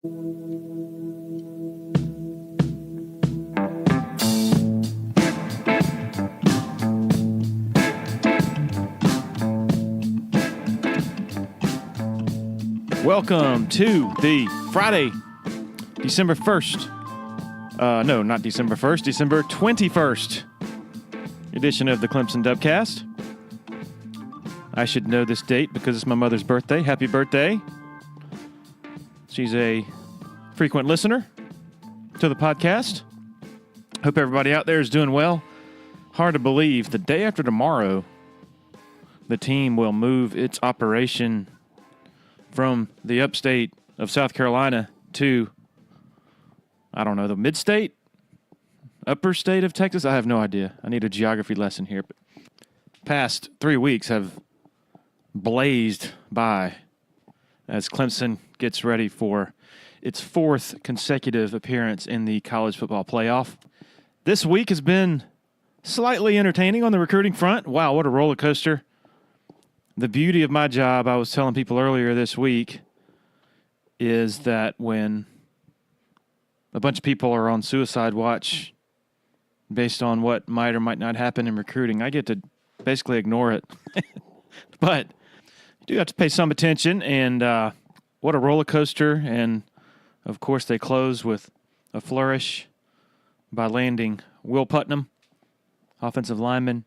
Welcome to the Friday, December 1st. No, not December 1st, December 21st edition of the Clemson Dubcast. I should know this date because it's my mother's birthday. Happy birthday. She's a frequent listener to the podcast. Hope everybody out there is doing well. Hard to believe the day after tomorrow, the team will move its operation from the upstate of South Carolina to, I don't know, the mid-state? Upper state of Texas? I have no idea. I need a geography lesson here. But past 3 weeks have blazed by as Clemson gets ready for its fourth consecutive appearance in the college football playoff. This week has been slightly entertaining on the recruiting front. Wow, what a roller coaster. The beauty of my job, I was telling people earlier this week, is that when a bunch of people are on suicide watch based on what might or might not happen in recruiting, I get to basically ignore it. But you do have to pay some attention, and what a roller coaster. And, of course, they close with a flourish by landing Will Putnam, offensive lineman.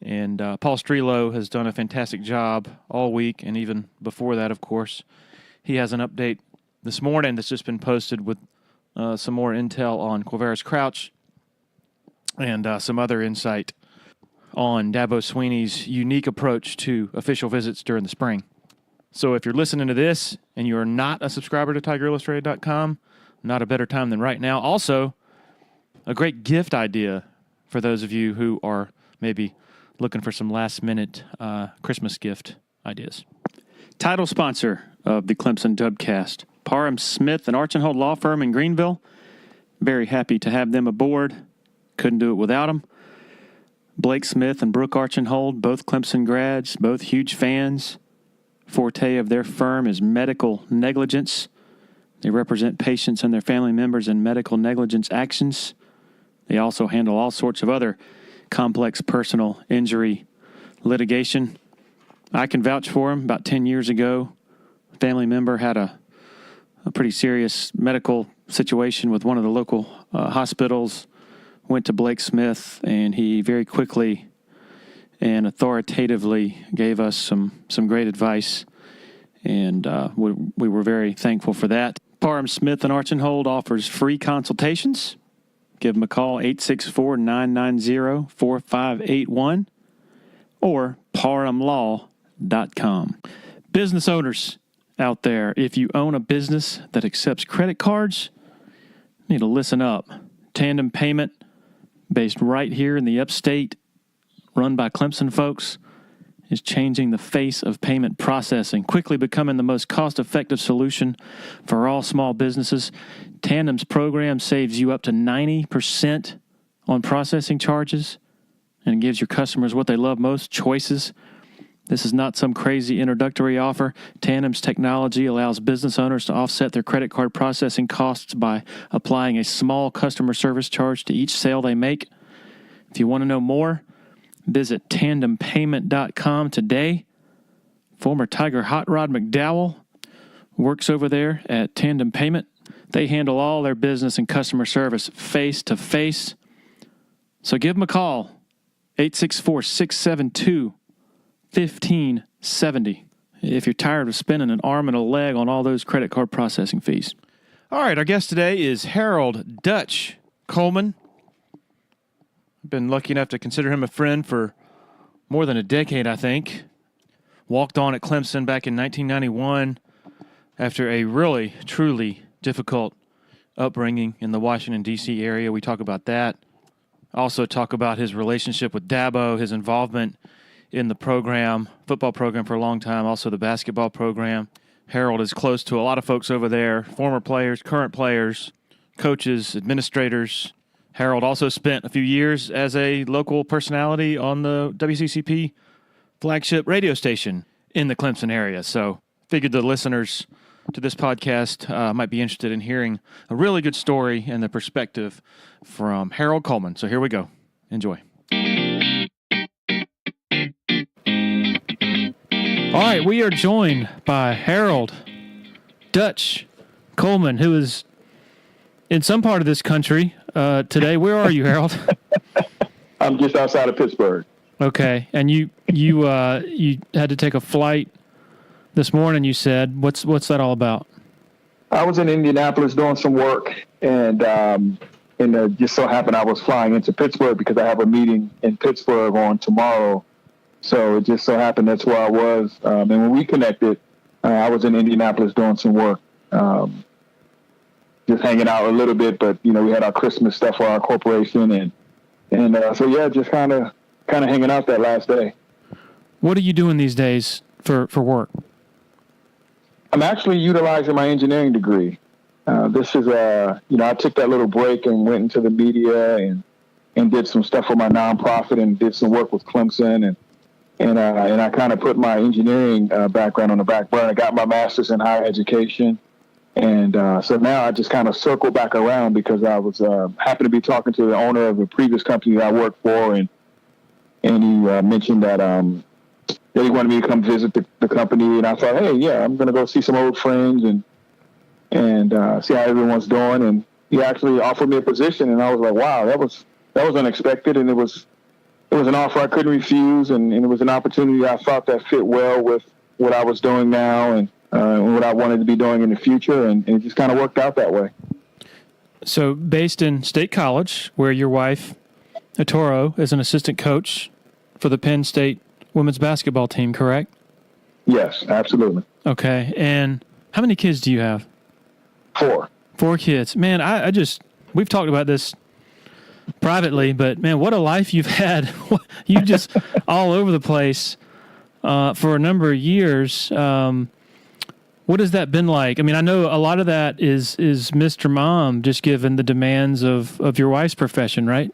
And Paul Strelo has done a fantastic job all week, and even before that, of course. He has an update this morning that's just been posted with some more intel on Quavaris Crouch and some other insight on Dabo Sweeney's unique approach to official visits during the spring. So if you're listening to this and you are not a subscriber to TigerIllustrated.com, not a better time than right now. Also, a great gift idea for those of you who are maybe looking for some last-minute Christmas gift ideas. Title sponsor of the Clemson Dubcast, Parham Smith and Archenhold Law Firm in Greenville. Very happy to have them aboard. Couldn't do it without them. Blake Smith and Brooke Archenhold, both Clemson grads, both huge fans. Forte of their firm is medical negligence. They represent patients and their family members in medical negligence actions. They also handle all sorts of other complex personal injury litigation. I can vouch for him. About 10 years ago, a family member had a pretty serious medical situation with one of the local hospitals, went to Blake Smith, and he very quickly and authoritatively gave us some great advice, and we were very thankful for that. Parham Smith and Archenhold offers free consultations. Give them a call, 864-990-4581 or parhamlaw.com. Business owners out there, if you own a business that accepts credit cards, you need to listen up. Tandem Payment, based right here in the upstate, run by Clemson folks, is changing the face of payment processing, quickly becoming the most cost-effective solution for all small businesses. Tandem's program saves you up to 90% on processing charges and gives your customers what they love most, choices. This is not some crazy introductory offer. Tandem's technology allows business owners to offset their credit card processing costs by applying a small customer service charge to each sale they make. If you want to know more, visit tandempayment.com today. Former Tiger Hot Rod McDowell works over there at Tandem Payment. They handle all their business and customer service face-to-face. So give them a call, 864-672-1570, if you're tired of spending an arm and a leg on all those credit card processing fees. All right, our guest today is Harold Dutch Coleman. Been lucky enough to consider him a friend for more than a decade, I think. Walked on at Clemson back in 1991 after a really, truly difficult upbringing in the Washington D.C. area. We talk about that. Also talk about his relationship with Dabo, his involvement in the program, football program for a long time, also the basketball program. Harold is close to a lot of folks over there, former players, current players, coaches, administrators. Harold also spent a few years as a local personality on the WCCP flagship radio station in the Clemson area. So figured the listeners to this podcast might be interested in hearing a really good story and the perspective from Harold Coleman. So here we go. Enjoy. All right, we are joined by Harold Dutch Coleman, who is in some part of this country today. Where are you, Harold? I'm just outside of Pittsburgh. Okay, and you had to take a flight this morning. You said, what's that all about? I was in Indianapolis doing some work, and just so happened I was flying into Pittsburgh because I have a meeting in Pittsburgh on tomorrow. So it just so happened that's where I was. And when we connected, I was in Indianapolis doing some work, just hanging out a little bit. But we had our Christmas stuff for our corporation, so yeah, just kind of hanging out that last day. What are you doing these days for work? I'm actually utilizing my engineering degree. This is I took that little break and went into the media and did some stuff for my nonprofit and did some work with Clemson and I kind of put my engineering background on the back burner. I got my master's in higher education. And so now I just kind of circle back around because I was happened to be talking to the owner of a previous company that I worked for, and he mentioned that he wanted me to come visit the company, and I thought, hey, yeah, I'm going to go see some old friends and see how everyone's doing. And he actually offered me a position, and I was like, wow, that was unexpected, and it was an offer I couldn't refuse, and it was an opportunity I thought that fit well with what I was doing now and what I wanted to be doing in the future, and it just kind of worked out that way. So based in State College, where your wife, Etoro, is an assistant coach for the Penn State women's basketball team, correct? Yes, absolutely. Okay, and how many kids do you have? 4. 4 kids. Man, we've talked about this privately, but man, what a life you've had. You just all over the place for a number of years. What has that been like? I mean, I know a lot of that is Mr. Mom, just given the demands of your wife's profession, right?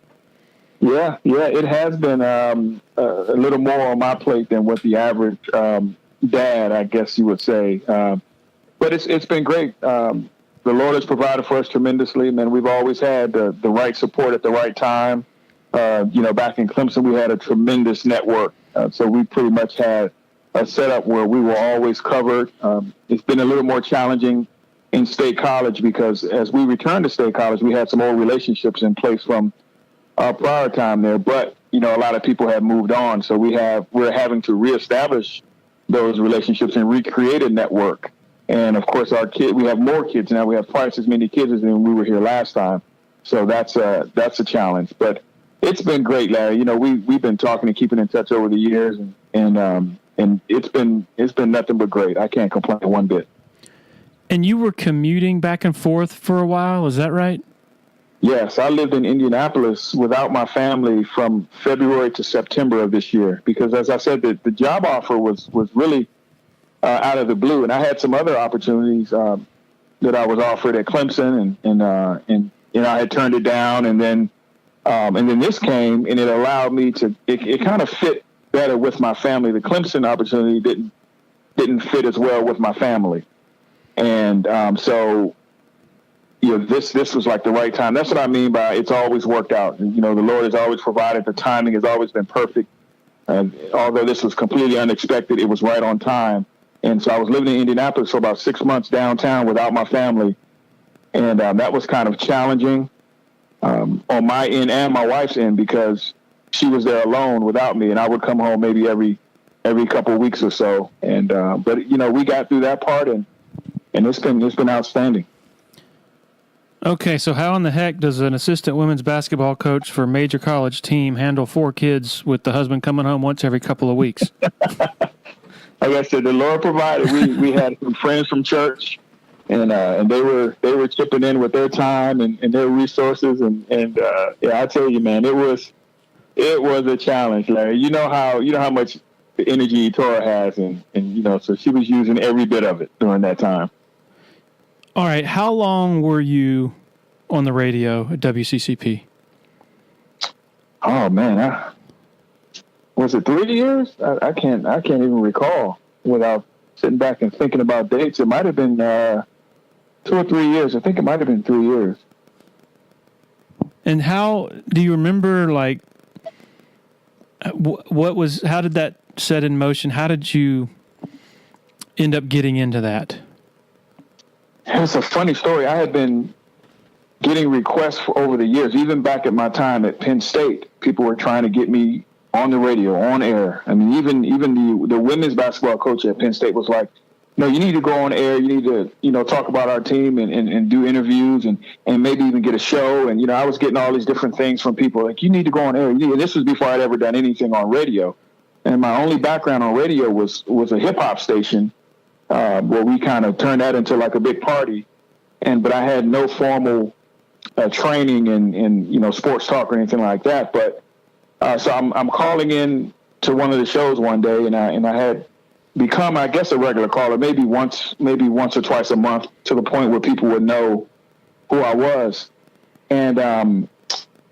Yeah, it has been a little more on my plate than what the average dad, I guess you would say. But it's been great. The Lord has provided for us tremendously, man. We've always had the right support at the right time. Back in Clemson, we had a tremendous network. So we pretty much had a setup where we were always covered. It's been a little more challenging in State College because as we returned to State College, we had some old relationships in place from our prior time there. But, a lot of people have moved on. So we're having to reestablish those relationships and recreate a network. And of course, we have more kids now. We have twice as many kids as when we were here last time. So that's a challenge. But it's been great, Larry. We've been talking and keeping in touch over the years, and it's been nothing but great. I can't complain one bit. And you were commuting back and forth for a while, is that right? Yes, I lived in Indianapolis without my family from February to September of this year because, as I said, the job offer was really out of the blue, and I had some other opportunities that I was offered at Clemson, and I had turned it down, and then this came, and it allowed me to. It kind of fit better with my family. The Clemson opportunity didn't fit as well with my family, and so this was like the right time. That's what I mean by it's always worked out. And, the Lord has always provided. The timing has always been perfect. And although this was completely unexpected, it was right on time. And so I was living in Indianapolis for about 6 months downtown without my family, and that was kind of challenging on my end and my wife's end because she was there alone without me, and I would come home maybe every couple of weeks or so. And but we got through that part, and it's been outstanding. Okay, so how in the heck does an assistant women's basketball coach for a major college team handle 4 kids with the husband coming home once every couple of weeks? Like I said, the Lord provided. We had some friends from church, and they were chipping in with their time and their resources, and I tell you, man, it was a challenge, Larry. You know how much energy Tora has, and so she was using every bit of it during that time. All right. How long were you on the radio at WCCP? Oh man, was it 3 years? I can't even recall without sitting back and thinking about dates. It might have been 2 or 3 years. I think it might have been 3 years. And how do you remember, like, how did that set in motion? How did you end up getting into that? It's a funny story. I had been getting requests for over the years, even back at my time at Penn State. People were trying to get me on the radio, on air. I mean, even the women's basketball coach at Penn State was like, no, you need to go on air. You need to, talk about our team and do interviews and maybe even get a show. And, I was getting all these different things from people like, you need to go on air. And this was before I'd ever done anything on radio. And my only background on radio was a hip hop station where we kind of turned that into like a big party. But I had no formal training in sports talk or anything like that. But so I'm calling in to one of the shows one day, and I had become, I guess, a regular caller, maybe once or twice a month, to the point where people would know who I was. And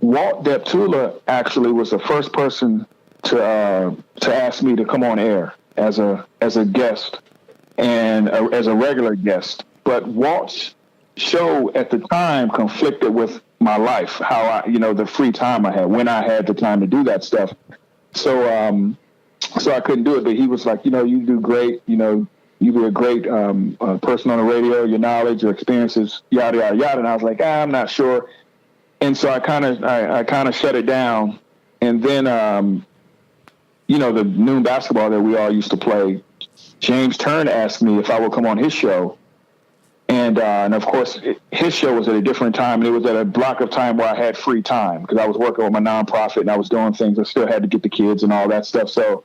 Walt Deptula actually was the first person to ask me to come on air as a guest and as a regular guest. But Walt's show at the time conflicted with my life, how the free time I had, when I had the time to do that stuff. So I couldn't do it, but he was like, you do great, you be a great person on the radio, your knowledge, your experiences, yada, yada, yada. And I was like, I'm not sure. And so I kind of shut it down. And then, the noon basketball that we all used to play, James Turn asked me if I would come on his show. And of course, his show was at a different time, and it was at a block of time where I had free time because I was working with my nonprofit and I was doing things. I still had to get the kids and all that stuff. So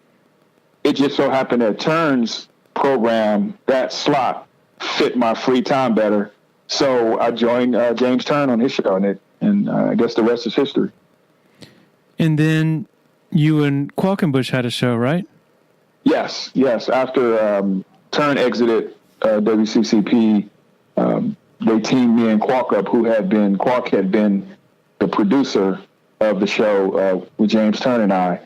it just so happened that Turn's program, that slot, fit my free time better. So I joined James Turn on his show, and I guess the rest is history. And then you and Qualkenbush had a show, right? Yes. After Turn exited WCCP, they teamed me and Qualk up, Qualk had been the producer of the show with James Turn and I.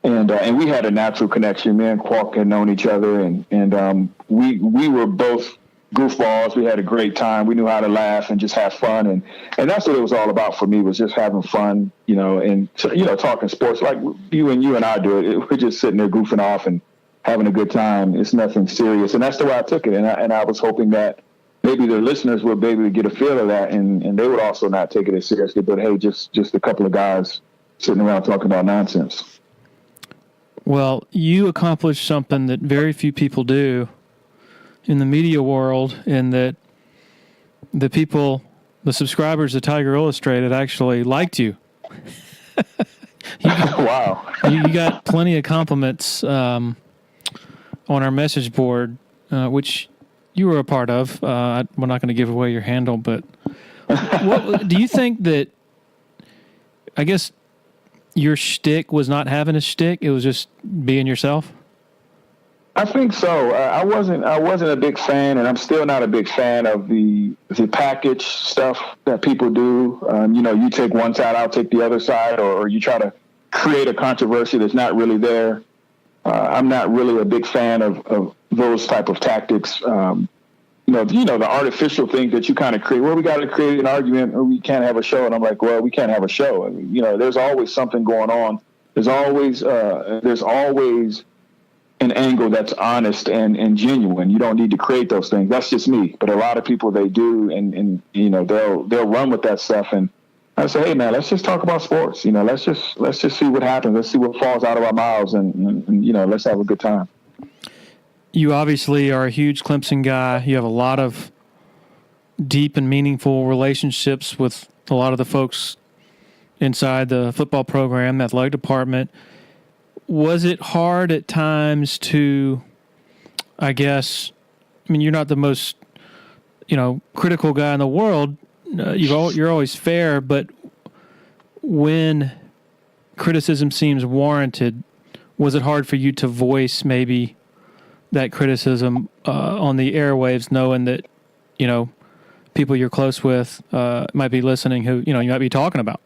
And we had a natural connection. Me and Qualk had known each other, and we were both goofballs. We had a great time. We knew how to laugh and just have fun, and that's what it was all about for me, was just having fun, and talking sports like you and I do it. We're just sitting there goofing off and having a good time. It's nothing serious, and that's the way I took it. And I was hoping that maybe the listeners would be able to get a feel of that, and they would also not take it as seriously. But hey, just a couple of guys sitting around talking about nonsense. Well, you accomplished something that very few people do in the media world, in that the subscribers of Tiger Illustrated actually liked you. Wow. You got plenty of compliments on our message board, which you were a part of. We're not going to give away your handle, but what do you think that, I guess, your shtick was not having a shtick? It was just being yourself? I think so. I wasn't a big fan, and I'm still not a big fan of the package stuff that people do. You take one side, I'll take the other side, or you try to create a controversy that's not really there. I'm not really a big fan of those type of tactics. The artificial things that you kind of create. Well, we got to create an argument, or we can't have a show. And I'm like, well, we can't have a show. I mean, there's always something going on. There's always an angle that's honest and genuine. You don't need to create those things. That's just me. But a lot of people, they do, and they'll run with that stuff. And I say, hey man, let's just talk about sports. Let's just see what happens. Let's see what falls out of our mouths, and let's have a good time. You obviously are a huge Clemson guy. You have a lot of deep and meaningful relationships with a lot of the folks inside the football program, the athletic department. Was it hard at times to, you're not the most, critical guy in the world. You're always fair, but when criticism seems warranted, was it hard for you to voice maybe that criticism on the airwaves, knowing that, people you're close with might be listening who, you might be talking about?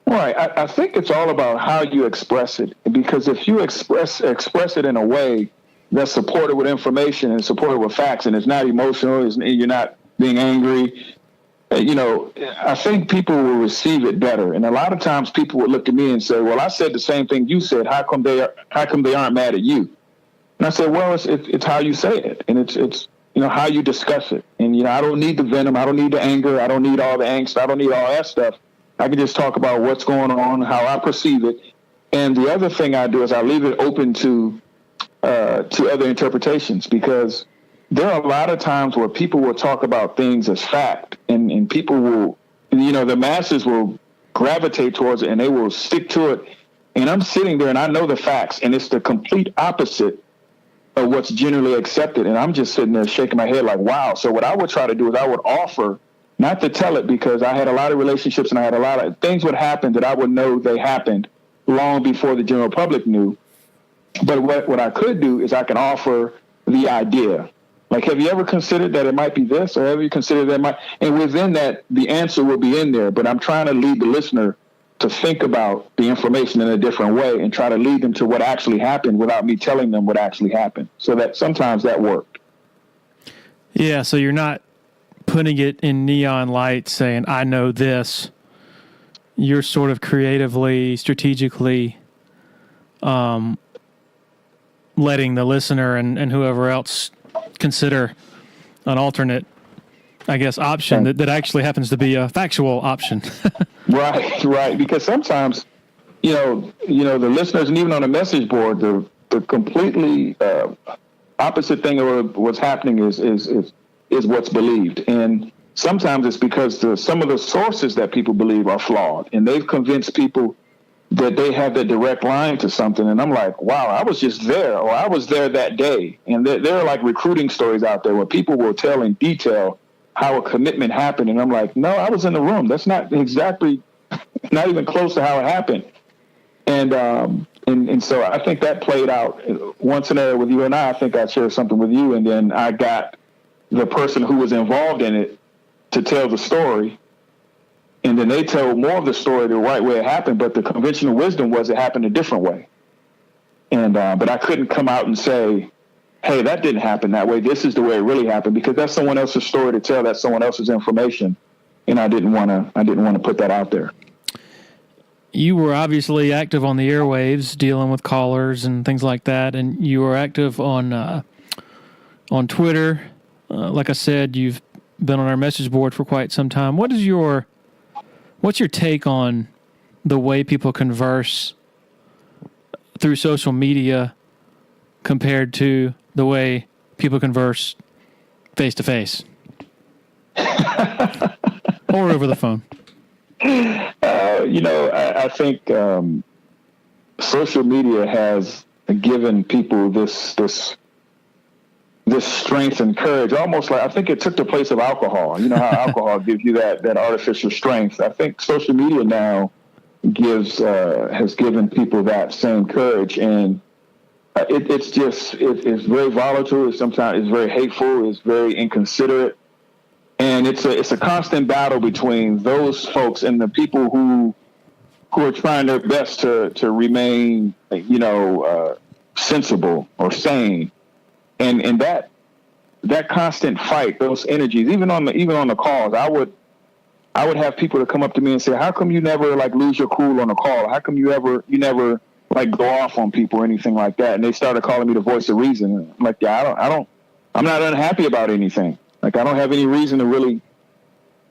Right. I think it's all about how you express it, because if you express it in a way that's supported with information and supported with facts, and it's not emotional. You're not being angry. I think people will receive it better. And a lot of times people would look at me and say, well, I said the same thing you said. How come they aren't mad at you? And I said, well, it's how you say it. And it's how you discuss it. And, I don't need the venom. I don't need the anger. I don't need all the angst. I don't need all that stuff. I can just talk about what's going on, how I perceive it. And the other thing I do is I leave it open to other interpretations, because there are a lot of times where people will talk about things as fact, and people will, the masses will gravitate towards it and they will stick to it. And I'm sitting there and I know the facts, and it's the complete opposite of what's generally accepted. And I'm just sitting there shaking my head like, wow. So what I would try to do is I would offer, not to tell it, because I had a lot of relationships and I had a lot of things would happen that I would know they happened long before the general public knew. But what I could do is I can offer the idea. Like, have you ever considered that it might be this, or have you considered that it might? And within that, the answer will be in there. But I'm trying to lead the listener to think about the information in a different way and try to lead them to what actually happened without me telling them what actually happened. So that sometimes that worked. Yeah, so you're not putting it in neon lights saying, I know this. You're sort of creatively, strategically letting the listener and whoever else consider an alternate, I guess, option that actually happens to be a factual option. Right. Because sometimes, the listeners, and even on the message board, the completely opposite thing of what's happening is what's believed. And sometimes it's because some of the sources that people believe are flawed, and they've convinced people that they have the direct line to something. And I'm like, wow, I was just there, or I was there that day. And there are like recruiting stories out there where people will tell in detail how a commitment happened. And I'm like, no, I was in the room. That's not exactly, not even close to how it happened. And so I think that played out once in a with you and I think I shared something with you, and then I got the person who was involved in it to tell the story. And then they told more of the story the right way it happened, but the conventional wisdom was it happened a different way. And but I couldn't come out and say, hey, that didn't happen that way. This is the way it really happened, because that's someone else's story to tell. That's someone else's information. And I didn't want to put that out there. You were obviously active on the airwaves, dealing with callers and things like that. And you were active on Twitter. Like I said, you've been on our message board for quite some time. What's your take on the way people converse through social media compared to the way people converse face to face or over the phone? I think social media has given people this strength and courage, almost like I think it took the place of alcohol. You know how alcohol gives you that artificial strength. I think social media now has given people that same courage, and it's very volatile. Sometimes it's very hateful. It's very inconsiderate, and it's a constant battle between those folks and the people who are trying their best to remain, sensible or sane. And that constant fight, those energies, even on the calls, I would have people to come up to me and say, "How come you never lose your cool on a call? How come you never go off on people or anything like that?" And they started calling me the voice of reason. I'm like, yeah, I'm not unhappy about anything. I don't have any reason to really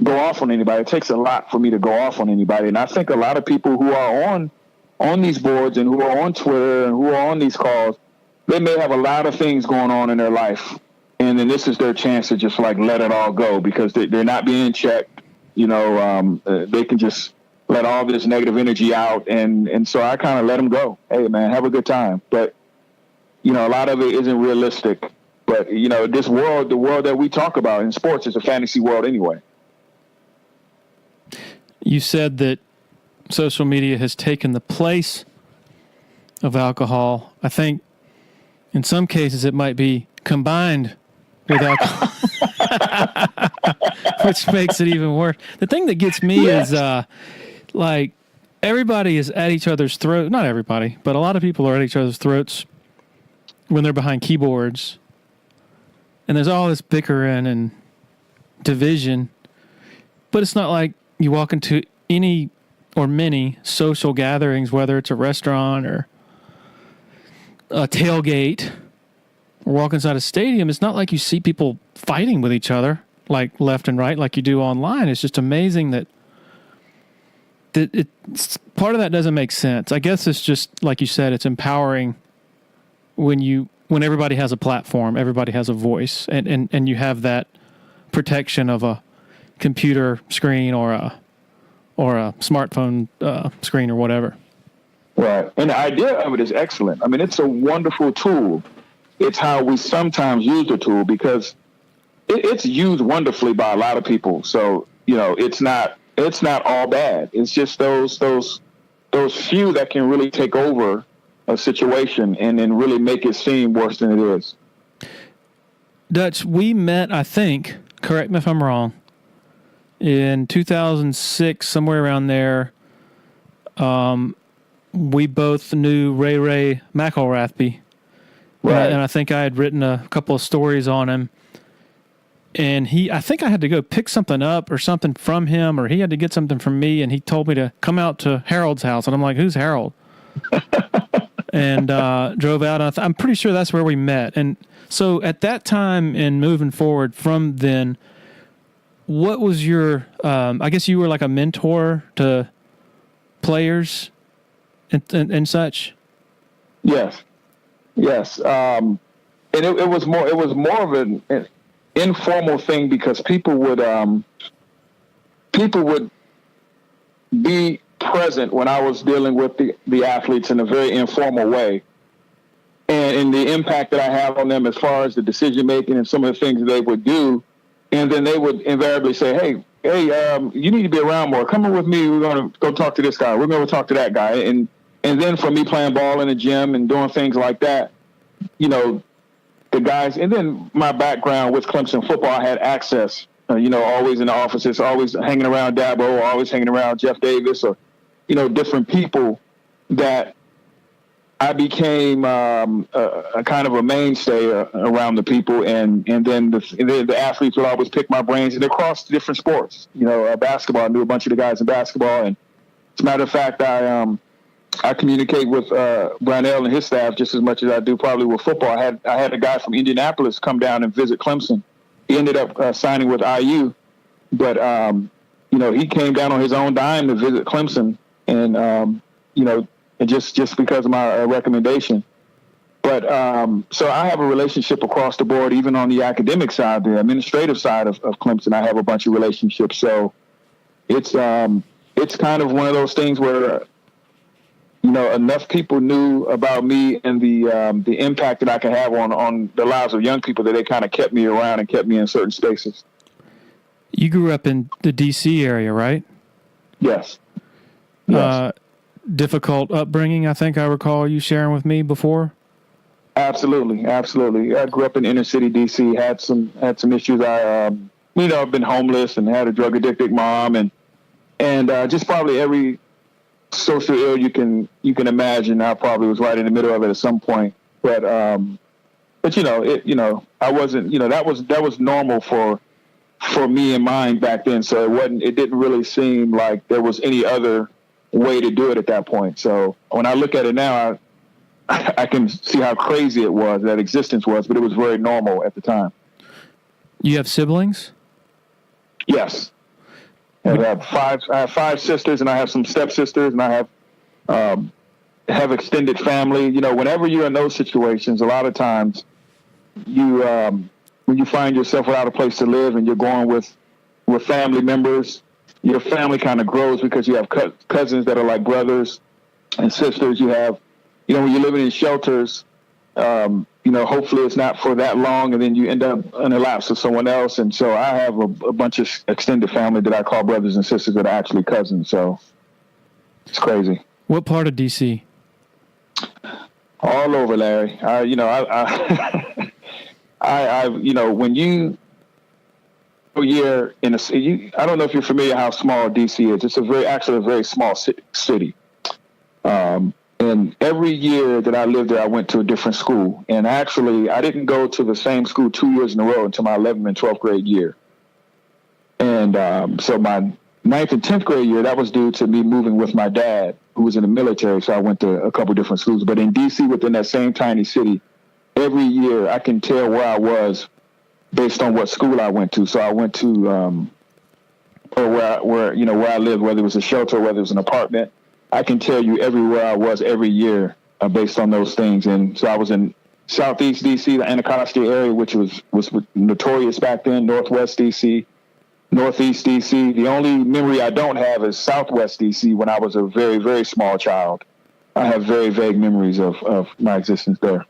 go off on anybody. It takes a lot for me to go off on anybody. And I think a lot of people who are on these boards and who are on Twitter and who are on these calls, they may have a lot of things going on in their life, and then this is their chance to just let it all go, because they're not being checked. They can just let all this negative energy out, and so I kind of let them go. Hey, man, have a good time. But a lot of it isn't realistic. But this world, the world that we talk about in sports, is a fantasy world anyway. You said that social media has taken the place of alcohol. I think in some cases it might be combined with alcohol, which makes it even worse. The thing that gets me is everybody is at each other's throat. Not everybody, but a lot of people are at each other's throats when they're behind keyboards, and there's all this bickering and division, but it's not like you walk into any or many social gatherings, whether it's a restaurant or a tailgate or walk inside a stadium. It's not like you see people fighting with each other like left and right like you do online. It's just amazing that it's part of that doesn't make sense. I guess it's just like you said, it's empowering when everybody has a platform, everybody has a voice, and you have that protection of a computer screen or a smartphone screen or whatever. Right. And the idea of it is excellent. I mean, it's a wonderful tool. It's how we sometimes use the tool, because it's used wonderfully by a lot of people. So, it's not all bad. It's just those few that can really take over a situation and then really make it seem worse than it is. Dutch, we met, I think, correct me if I'm wrong, in 2006, somewhere around there. We both knew Ray-Ray McElrathbey. Right. And I think I had written a couple of stories on him. And I think I had to go pick something up or something from him, or he had to get something from me, and he told me to come out to Harold's house. And I'm like, who's Harold? And drove out. And I'm pretty sure that's where we met. And so at that time and moving forward from then, what was your, I guess you were like a mentor to players and such? Yes. And it was more of an informal thing, because people would be present when I was dealing with the athletes in a very informal way, and in the impact that I have on them as far as the decision making and some of the things they would do. And then they would invariably say, hey, you need to be around more. Come in with me. We're going to go talk to this guy. We're going to talk to that guy. And then for me playing ball in the gym and doing things like that, the guys, and then my background with Clemson football, I had access, always in the offices, always hanging around Dabo, always hanging around Jeff Davis, or, different people that I became a kind of a mainstay around the people, and then the athletes would always pick my brains, and across different sports. Basketball, I knew a bunch of the guys in basketball, and as a matter of fact, I communicate with Brownell and his staff just as much as I do probably with football. I had a guy from Indianapolis come down and visit Clemson. He ended up signing with IU, but he came down on his own dime to visit Clemson, and just because of my recommendation. But so I have a relationship across the board, even on the academic side, the administrative side of Clemson. I have a bunch of relationships. So it's kind of one of those things where, enough people knew about me and the impact that I can have on the lives of young people that they kind of kept me around and kept me in certain spaces. You grew up in the D.C. area, right? Yes. Difficult upbringing, I think I recall you sharing with me before. Absolutely. I grew up in inner city D.C. Had some issues. I've been homeless and had a drug addicted mom, and just probably every social ill you can imagine. I probably was right in the middle of it at some point. But I wasn't. That was normal for me and mine back then. So it didn't really seem like there was any other way to do it at that point. So when I look at it now, I can see how crazy it was, that existence was, but it was very normal at the time. You have siblings? Yes. I have five sisters, and I have some stepsisters, and I have extended family. Whenever you're in those situations, a lot of times when you find yourself without a place to live and you're going with family members, your family kind of grows because you have cousins that are like brothers and sisters. You have, when you're living in shelters, hopefully it's not for that long, and then you end up in a lapse with someone else. And so I have a bunch of extended family that I call brothers and sisters that are actually cousins. So it's crazy. What part of D.C.? All over, Larry. When you year in a city, I don't know if you're familiar how small DC is. It's a very small city. And And every year that I lived there, I went to a different school. And actually, I didn't go to the same school 2 years in a row until my 11th and 12th grade year. And so my 9th and 10th grade year, that was due to me moving with my dad, who was in the military. So I went to a couple different schools. But in D.C., within that same tiny city, every year I can tell where I was based on what school I went to. So I went to, or where I lived, whether it was a shelter, or whether it was an apartment. I can tell you everywhere I was every year based on those things. And so I was in Southeast D.C., the Anacostia area, which was notorious back then, Northwest D.C., Northeast D.C. The only memory I don't have is Southwest D.C. when I was a very, very small child. I have very vague memories of my existence there.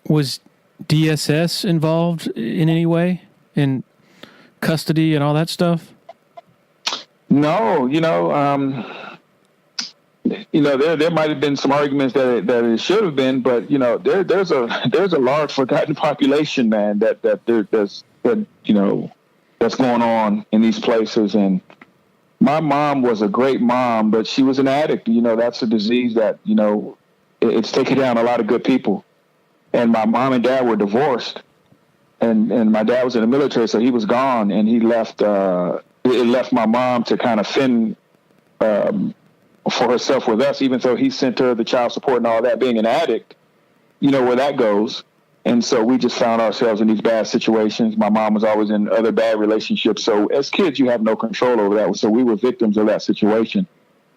Was DSS involved in any way in custody and all that stuff? No, there might have been some arguments that it should have been, but there's a large forgotten population, man, that's going on in these places. And my mom was a great mom, but she was an addict. That's a disease that it's taken down a lot of good people. And my mom and dad were divorced, and my dad was in the military, so he was gone, and he left. It left my mom to kind of fend for herself with us, even though he sent her the child support and all that. Being an addict, where that goes. And so we just found ourselves in these bad situations. My mom was always in other bad relationships. So as kids, you have no control over that. So we were victims of that situation.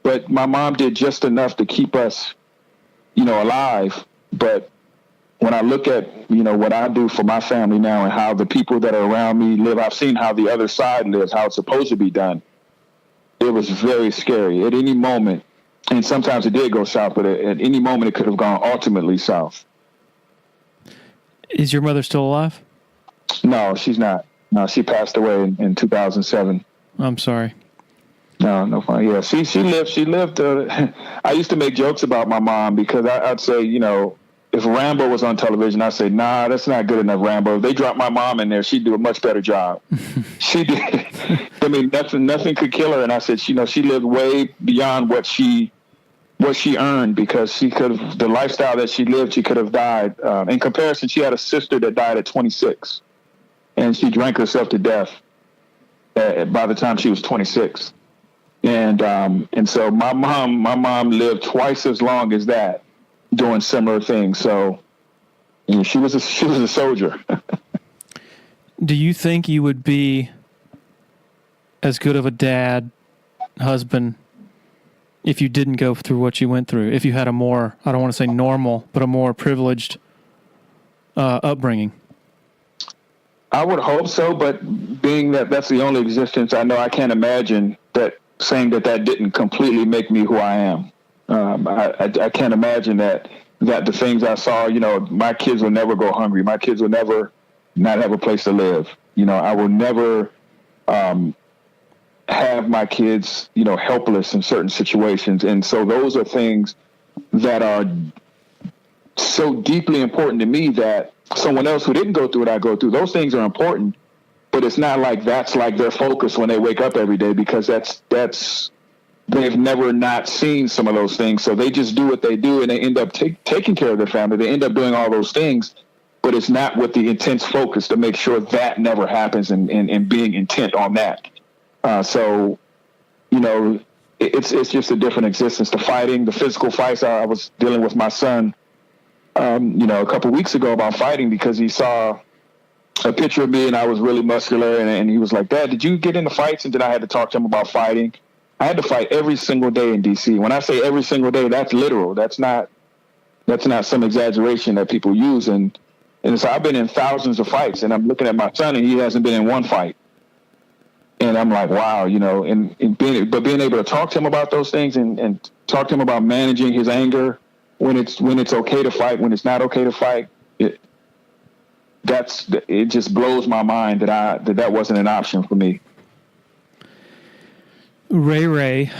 But my mom did just enough to keep us, alive. But when I look at, what I do for my family now and how the people that are around me live, I've seen how the other side lives, how it's supposed to be done. It was very scary at any moment. And sometimes it did go south, but at any moment it could have gone ultimately south. Is your mother still alive? No, she's not. No, she passed away in 2007. I'm sorry. No fun. Yeah, she lived. I used to make jokes about my mom because I'd say, if Rambo was on television, I'd say, nah, that's not good enough, Rambo. If they dropped my mom in there, she'd do a much better job. She did. I mean, nothing could kill her. And I said, she lived way beyond what she earned, because she could have, the lifestyle that she lived, she could have died. In comparison, she had a sister that died at 26, and she drank herself to death by the time she was 26. And so my mom lived twice as long as that, doing similar things. So she was a soldier. Do you think you would be as good of a dad, husband, if you didn't go through what you went through? If you had a more, I don't want to say normal, but a more privileged upbringing? I would hope so, but being that that's the only existence I know, I can't imagine that saying that didn't completely make me who I am. I can't imagine that the things I saw, my kids will never go hungry. My kids will never not have a place to live. I will never have my kids, helpless in certain situations. And so those are things that are so deeply important to me that someone else who didn't go through what I go through, those things are important, but it's not like that's like their focus when they wake up every day, because they've never not seen some of those things. So they just do what they do, and they end up taking care of their family. They end up doing all those things, but it's not with the intense focus to make sure that never happens and being intent on that. So, it's just a different existence. The fighting, the physical fights. I was dealing with my son, a couple weeks ago about fighting, because he saw a picture of me and I was really muscular, and he was like, "Dad, did you get into fights?" And then I had to talk to him about fighting. I had to fight every single day in D.C. When I say every single day, that's literal. That's not some exaggeration that people use. And so I've been in thousands of fights, and I'm looking at my son, and he hasn't been in one fight. And I'm like, wow, and being able to talk to him about those things and talk to him about managing his anger when it's okay to fight, when it's not okay to fight. It just blows my mind that wasn't an option for me. Ray-Ray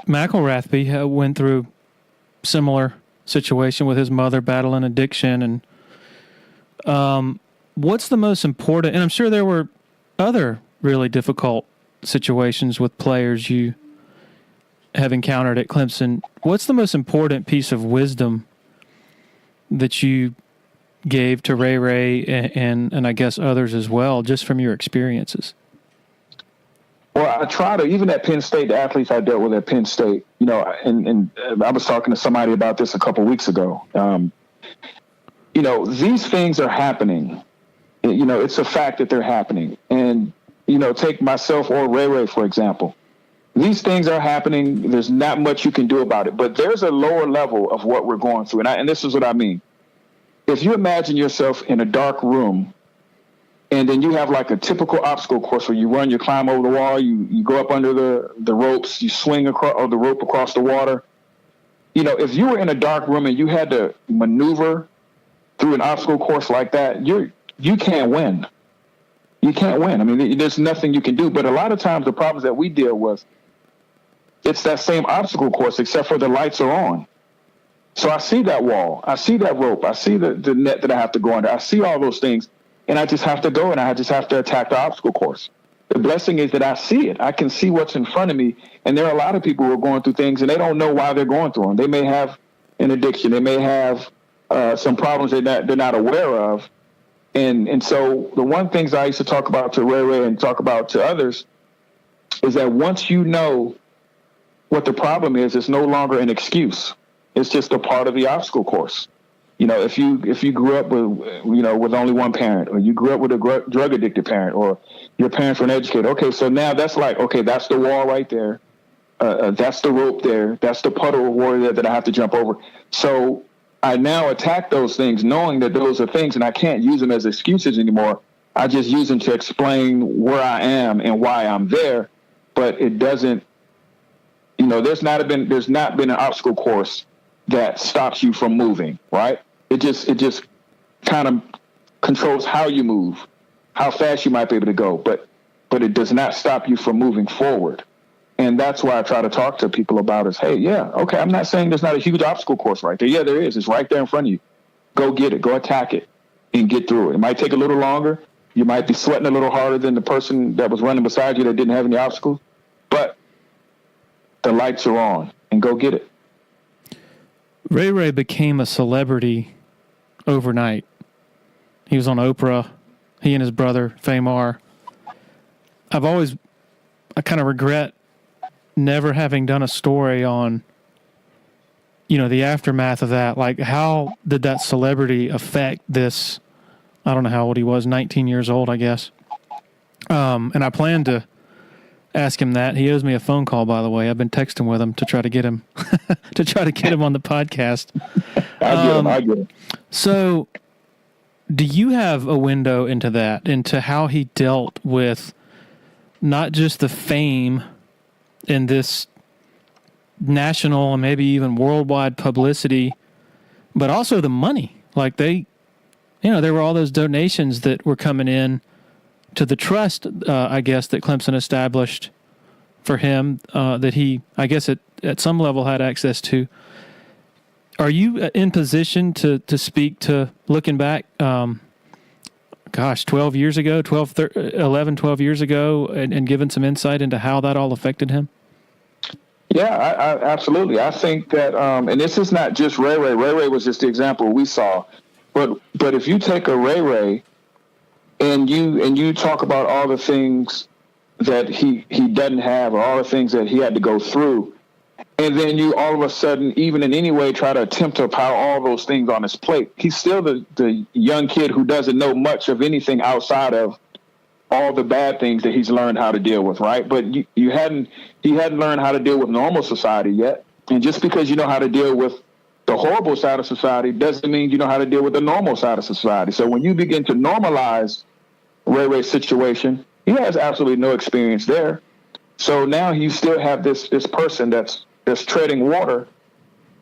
McElrathbey went through similar situation with his mother battling addiction. And what's the most important? And I'm sure there were other really difficult situations with players you have encountered at Clemson, what's the most important piece of wisdom that you gave to Ray-Ray and I guess others as well, just from your experiences? Well, I try to, even at Penn State, the athletes I dealt with at Penn State, you know, and I was talking to somebody about this a couple of weeks ago. You know, these things are happening. You know, it's a fact that they're happening. And, you know, take myself or Ray-Ray, for example. These things are happening. There's not much you can do about it. But there's a lower level of what we're going through. And this is what I mean. If you imagine yourself in a dark room, and then you have like a typical obstacle course where you run, you climb over the wall, you go up under the ropes, you swing across the rope across the water. You know, if you were in a dark room and you had to maneuver through an obstacle course like that, you can't win. You can't win. I mean, there's nothing you can do. But a lot of times the problems that we deal with, it's that same obstacle course, except for the lights are on. So I see that wall, I see that rope, I see the net that I have to go under, I see all those things. And I just have to go and I just have to attack the obstacle course. The blessing is that I see it. I can see what's in front of me. And there are a lot of people who are going through things and they don't know why they're going through them. They may have an addiction. They may have some problems they're not aware of. And so the one things I used to talk about to Ray-Ray and talk about to others is that once you know what the problem is, it's no longer an excuse. It's just a part of the obstacle course. You know, if you grew up with only one parent, or you grew up with a drug addicted parent, or your parents were an educator, okay, so now that's like, okay, that's the wall right there, that's the rope there, that's the puddle of water that I have to jump over. So I now attack those things, knowing that those are things, and I can't use them as excuses anymore. I just use them to explain where I am and why I'm there. But it doesn't, you know, there's not been an obstacle course that stops you from moving, right? It just kind of controls how you move, how fast you might be able to go, but it does not stop you from moving forward. And that's why I try to talk to people about is, hey, yeah, okay, I'm not saying there's not a huge obstacle course right there. Yeah, there is. It's right there in front of you. Go get it. Go attack it and get through it. It might take a little longer. You might be sweating a little harder than the person that was running beside you that didn't have any obstacles, but the lights are on and go get it. Ray-Ray became a celebrity overnight. He was on Oprah, he and his brother, Famar. I kind of regret never having done a story on, you know, the aftermath of that. Like, how did that celebrity affect this? I don't know how old he was, 19 years old, I guess. And I plan to ask him that. He owes me a phone call, by the way. I've been texting with him to try to get him on the podcast. I get him. So do you have a window into that, into how he dealt with not just the fame and this national and maybe even worldwide publicity, but also the money? Like there were all those donations that were coming in to the trust, I guess, that Clemson established for him, that he, I guess, at some level had access to. Are you in position to speak to looking back, 12 years ago, 12 years ago, and giving some insight into how that all affected him? Yeah, I absolutely. I think that, and this is not just Ray-Ray. Ray-Ray was just the example we saw. But if you take a Ray-Ray and you talk about all the things that he doesn't have, or all the things that he had to go through, and then you all of a sudden, even in any way, try to attempt to pile all those things on his plate, he's still the young kid who doesn't know much of anything outside of all the bad things that he's learned how to deal with, right? But he hadn't learned how to deal with normal society yet. And just because you know how to deal with the horrible side of society doesn't mean you know how to deal with the normal side of society. So when you begin to normalize Ray-Ray's situation, he has absolutely no experience there. So now you still have this person that's treading water,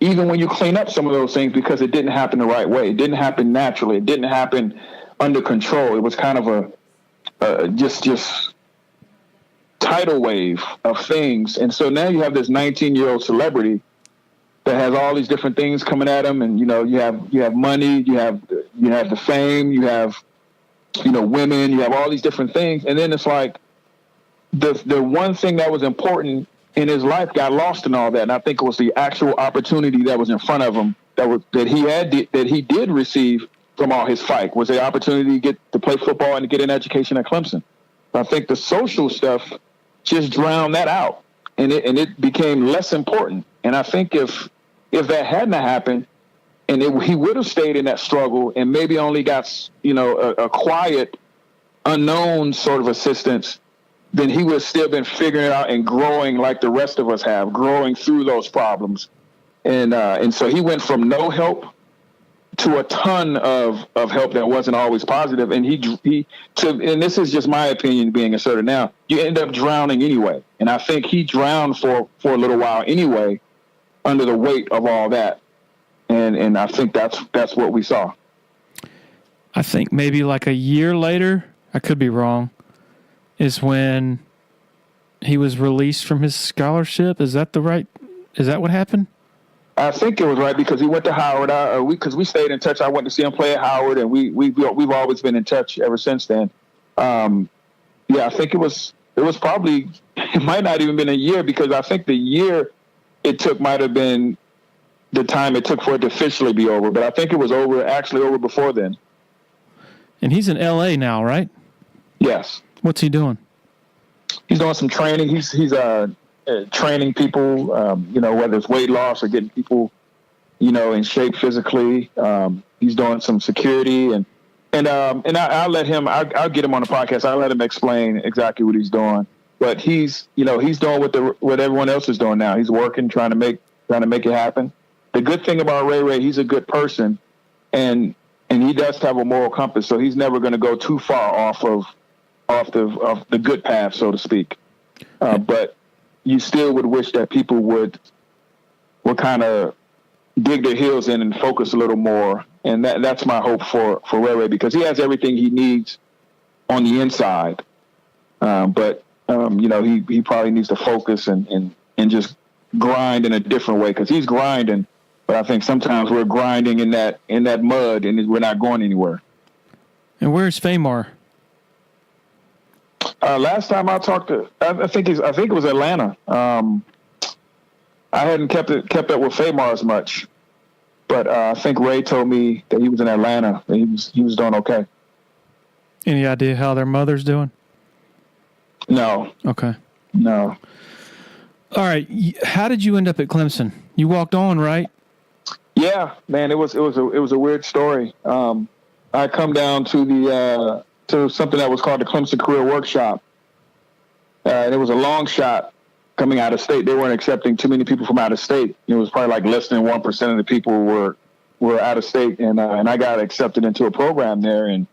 even when you clean up some of those things, because it didn't happen the right way. It didn't happen naturally. It didn't happen under control. It was kind of a just tidal wave of things. And so now you have this 19-year-old celebrity that has all these different things coming at him. And, you have money, you have the fame, you have, women, you have all these different things. And then it's like the one thing that was important in his life got lost in all that. And I think it was the actual opportunity that was in front of him that he did receive from all his fight was the opportunity to get to play football and to get an education at Clemson. I think the social stuff just drowned that out, and it became less important. And I think if that hadn't happened, and he would have stayed in that struggle and maybe only got, a quiet, unknown sort of assistance, then he would have still been figuring it out and growing like the rest of us have, growing through those problems. And so he went from no help to a ton of help that wasn't always positive. And and this is just my opinion being asserted now, you end up drowning anyway. And I think he drowned for a little while anyway under the weight of all that. And I think that's what we saw. I think maybe like a year later, I could be wrong, is when he was released from his scholarship. Is that what happened? I think it was right because he went to Howard. Because we stayed in touch. I went to see him play at Howard, and we've always been in touch ever since then. I think it was probably, it might not even been a year, because I think the year it took might have been the time it took for it to officially be over. But I think it was actually over before then. And he's in L.A. now, right? Yes. What's he doing? He's doing some training. He's training people, whether it's weight loss or getting people, in shape physically. He's doing some security, and I'll let him. I'll get him on the podcast. I'll let him explain exactly what he's doing. But he's doing what everyone else is doing now. He's working, trying to make it happen. The good thing about Ray-Ray, he's a good person, and he does have a moral compass. So he's never going to go too far off the good path, so to speak. But you still would wish that people would kind of dig their heels in and focus a little more. And that's my hope for Ray-Ray, because he has everything he needs on the inside. But he probably needs to focus and just grind in a different way, because he's grinding. But I think sometimes we're grinding in that mud and we're not going anywhere. And where's Famar? Last time I talked to, I think it was Atlanta. I hadn't kept up with Famar as much, but I think Ray told me that he was in Atlanta and he was doing okay. Any idea how their mother's doing? No. Okay. No. All right. How did you end up at Clemson? You walked on, right? Yeah, man. It was a weird story. I come down to to something that was called the Clemson Career Workshop. And it was a long shot coming out of state. They weren't accepting too many people from out of state. It was probably like less than 1% of the people were out of state. And I got accepted into a program there and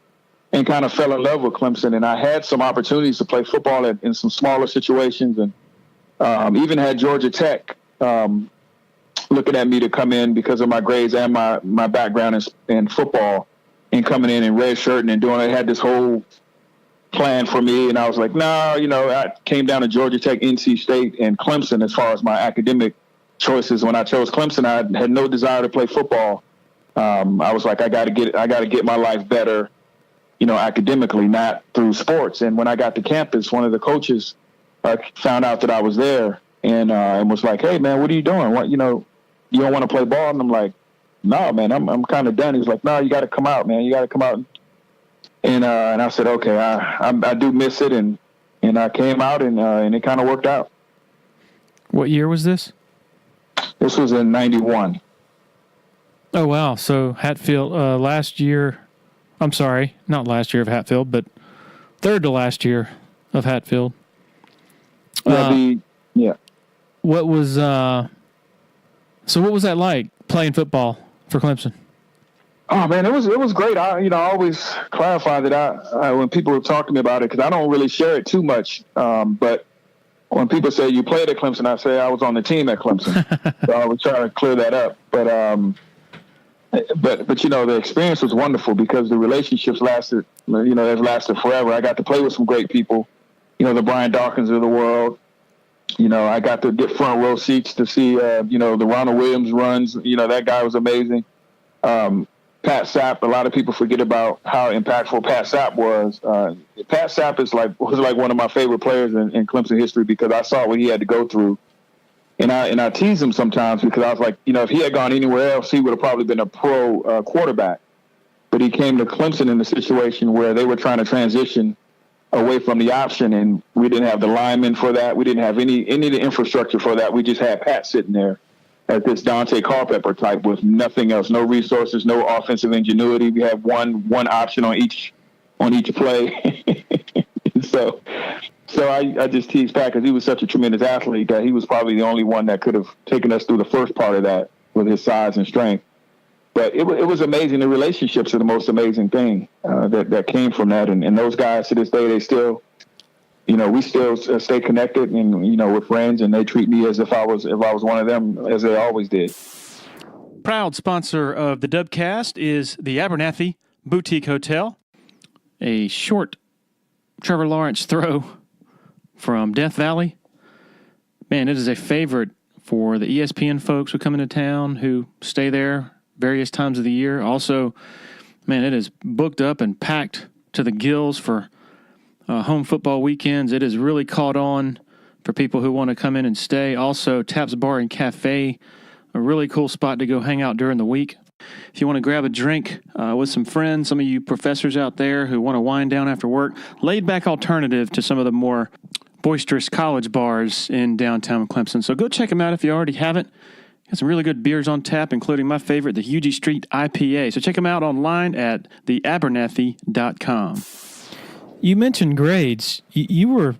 kind of fell in love with Clemson. And I had some opportunities to play football in some smaller situations, and even had Georgia Tech looking at me to come in because of my grades and my background in football, and coming in and redshirting and doing it. I had this whole plan for me, and I was like, no, I came down to Georgia Tech, NC State, and Clemson as far as my academic choices. When I chose Clemson, I had no desire to play football. I was like, I got to get my life better, academically, not through sports. And when I got to campus, one of the coaches found out that I was there and was like, hey man, what are you doing? What, you don't want to play ball? And I'm like, no, man, I'm kind of done. He was like, no, you got to come out, man. You got to come out. And I said, okay, I do miss it. And I came out and it kind of worked out. What year was this? This was in 91. Oh, wow. So Hatfield, last year, I'm sorry, not last year of Hatfield, but third to last year of Hatfield. Yeah. What was, so what was that like playing football for Clemson? Oh man, it was great. I always clarify that I when people talk to me about it, because I don't really share it too much. But when people say you played at Clemson, I say I was on the team at Clemson. So I was trying to clear that up. But the experience was wonderful because the relationships lasted. They've lasted forever. I got to play with some great people. The Brian Dawkins of the world. I got to get front row seats to see, the Ronald Williams runs. That guy was amazing. Pat Sapp, a lot of people forget about how impactful Pat Sapp was. Pat Sapp was like one of my favorite players in Clemson history, because I saw what he had to go through And I tease him sometimes because I was like, if he had gone anywhere else, he would have probably been a pro quarterback. But he came to Clemson in a situation where they were trying to transition away from the option, and we didn't have the linemen for that. We didn't have any of the infrastructure for that. We just had Pat sitting there as this Dante Culpepper type with nothing else, no resources, no offensive ingenuity. We had one option on each play. So I just teased Pat because he was such a tremendous athlete that he was probably the only one that could have taken us through the first part of that with his size and strength. But it was amazing. The relationships are the most amazing thing that came from that. And those guys to this day, they still, we still stay connected and, we're friends, and they treat me as if I was one of them, as they always did. Proud sponsor of the Dubcast is the Abernathy Boutique Hotel, a short Trevor Lawrence throw from Death Valley. Man, it is a favorite for the ESPN folks who come into town, who stay there various times of the year. Also, man, it is booked up and packed to the gills for home football weekends. It is really caught on for people who want to come in and stay. Also, Taps Bar and Cafe, a really cool spot to go hang out during the week. If you want to grab a drink with some friends, some of you professors out there who want to wind down after work, laid-back alternative to some of the more boisterous college bars in downtown Clemson. So go check them out if you already haven't. Got some really good beers on tap, including my favorite, the Hugie Street IPA. So check them out online at theabernathy.com. You mentioned grades. You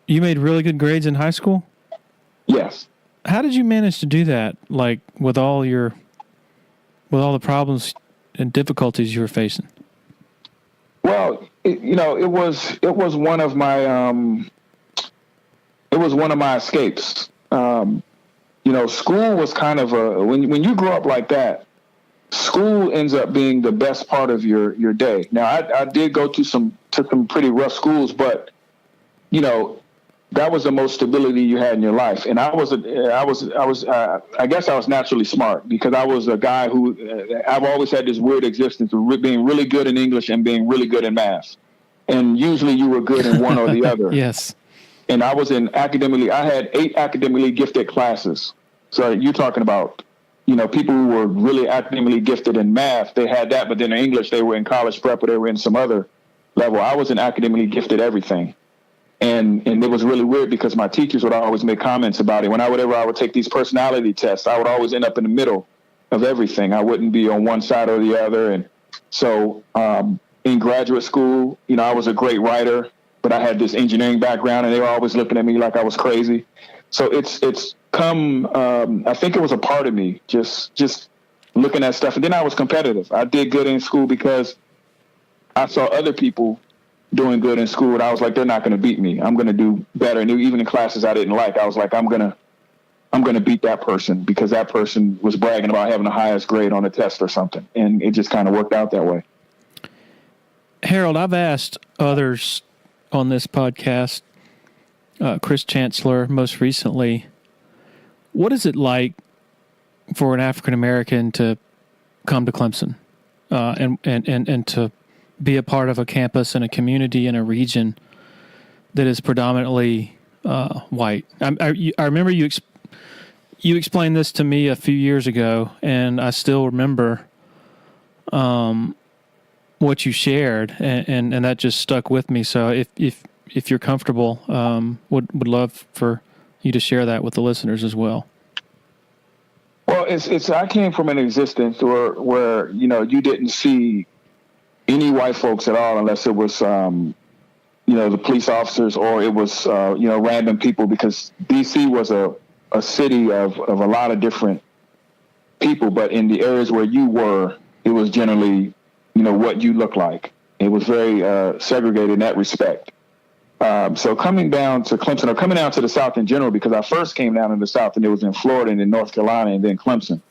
made really good grades in high school? Yes. How did you manage to do that, like with all the problems and difficulties you were facing? Well, it was one of my escapes. School was kind of when you grow up like that, school ends up being the best part of your day. Now, I did go to some pretty rough schools, but that was the most stability you had in your life. And I guess I was naturally smart because I was a guy who I've always had this weird existence of being really good in English and being really good in math. And usually you were good in one or the other. Yes. And I was I had 8 academically gifted classes. So you're talking about, people who were really academically gifted in math, they had that, but then in English, they were in college prep or they were in some other level. I was in academically gifted everything. And it was really weird because my teachers would always make comments about it. Whenever I would take these personality tests, I would always end up in the middle of everything. I wouldn't be on one side or the other. And so in graduate school, I was a great writer, but I had this engineering background and they were always looking at me like I was crazy. So it's come, I think it was a part of me, just looking at stuff. And then I was competitive. I did good in school because I saw other people doing good in school, and I was like, they're not going to beat me. I'm going to do better. And even in classes I didn't like, I was like, I'm going to beat that person because that person was bragging about having the highest grade on a test or something. And it just kind of worked out that way. Harold, I've asked others on this podcast, Chris Chancellor most recently, what is it like for an African-American to come to Clemson and to be a part of a campus and a community in a region that is predominantly white? I remember you explained this to me a few years ago, and I still remember what you shared, and that just stuck with me. So if you're comfortable, would love for you to share that with the listeners as well. Well, I came from an existence where you didn't see any white folks at all unless it was the police officers or it was random people, because D.C. was a city of a lot of different people, but in the areas where you were, it was generally what you look like. It was very segregated in that respect. So coming down to Clemson, or coming down to the South in general, because I first came down in the South and it was in Florida and in North Carolina and then Clemson.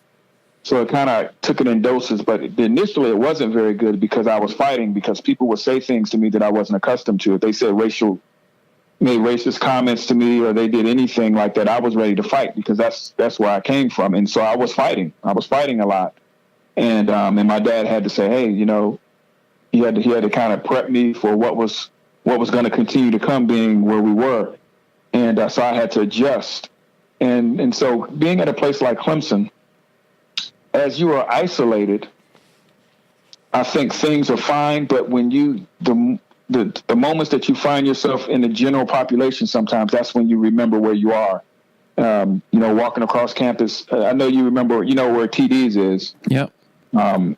So it kind of took it in doses, but initially it wasn't very good because I was fighting, because people would say things to me that I wasn't accustomed to. If they said made racist comments to me or they did anything like that, I was ready to fight because that's where I came from. And so I was fighting a lot. And my dad had to say, hey, he had to kind of prep me for what was going to continue to come, being where we were. And so I had to adjust And so being at a place like Clemson, as you are isolated, I think things are fine. But when the moments that you find yourself in the general population, sometimes that's when you remember where you are. Walking across campus, I know you remember, where TD's is. Yep.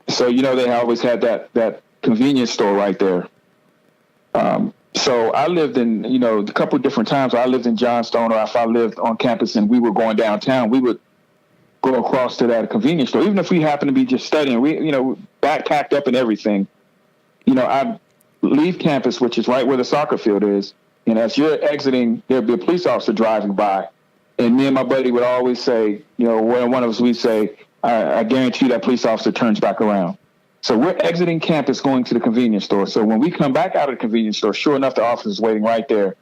So, they always had that convenience store right there. So I lived in, a couple of different times. I lived in Johnstone, or if I lived on campus and we were going downtown, we would go across to that convenience store. Even if we happened to be just studying, we, backpacked up and everything. I'd leave campus, which is right where the soccer field is. And as you're exiting, there'd be a police officer driving by. And me and my buddy would always say, one of us, we'd say, I guarantee you that police officer turns back around. So we're exiting campus going to the convenience store. So when we come back out of the convenience store, sure enough, the officer's waiting right there.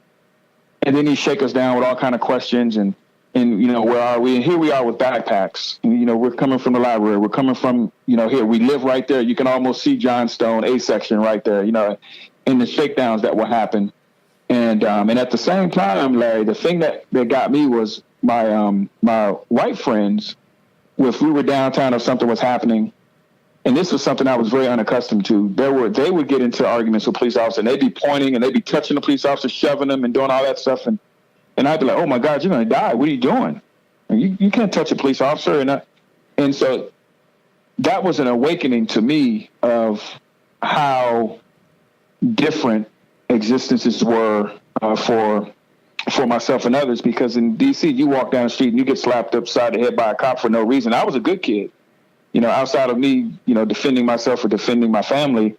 And then he shake us down with all kind of questions and where are we? And here we are with backpacks. And, we're coming from the library. We're coming from, here. We live right there. You can almost see Johnstone, A section right there, in the shakedowns that will happen. And at the same time, Larry, the thing that got me was my white friends, if we were downtown or something was happening, and this was something I was very unaccustomed to, they would get into arguments with police officers, and they'd be pointing and they'd be touching the police officer, shoving them and doing all that stuff. And I'd be like, oh my God, you're going to die. What are you doing? You can't touch a police officer. And so that was an awakening to me of how different existences were for myself and others, because in D.C., you walk down the street and you get slapped upside the head by a cop for no reason. I was a good kid. Outside of me, defending myself or defending my family,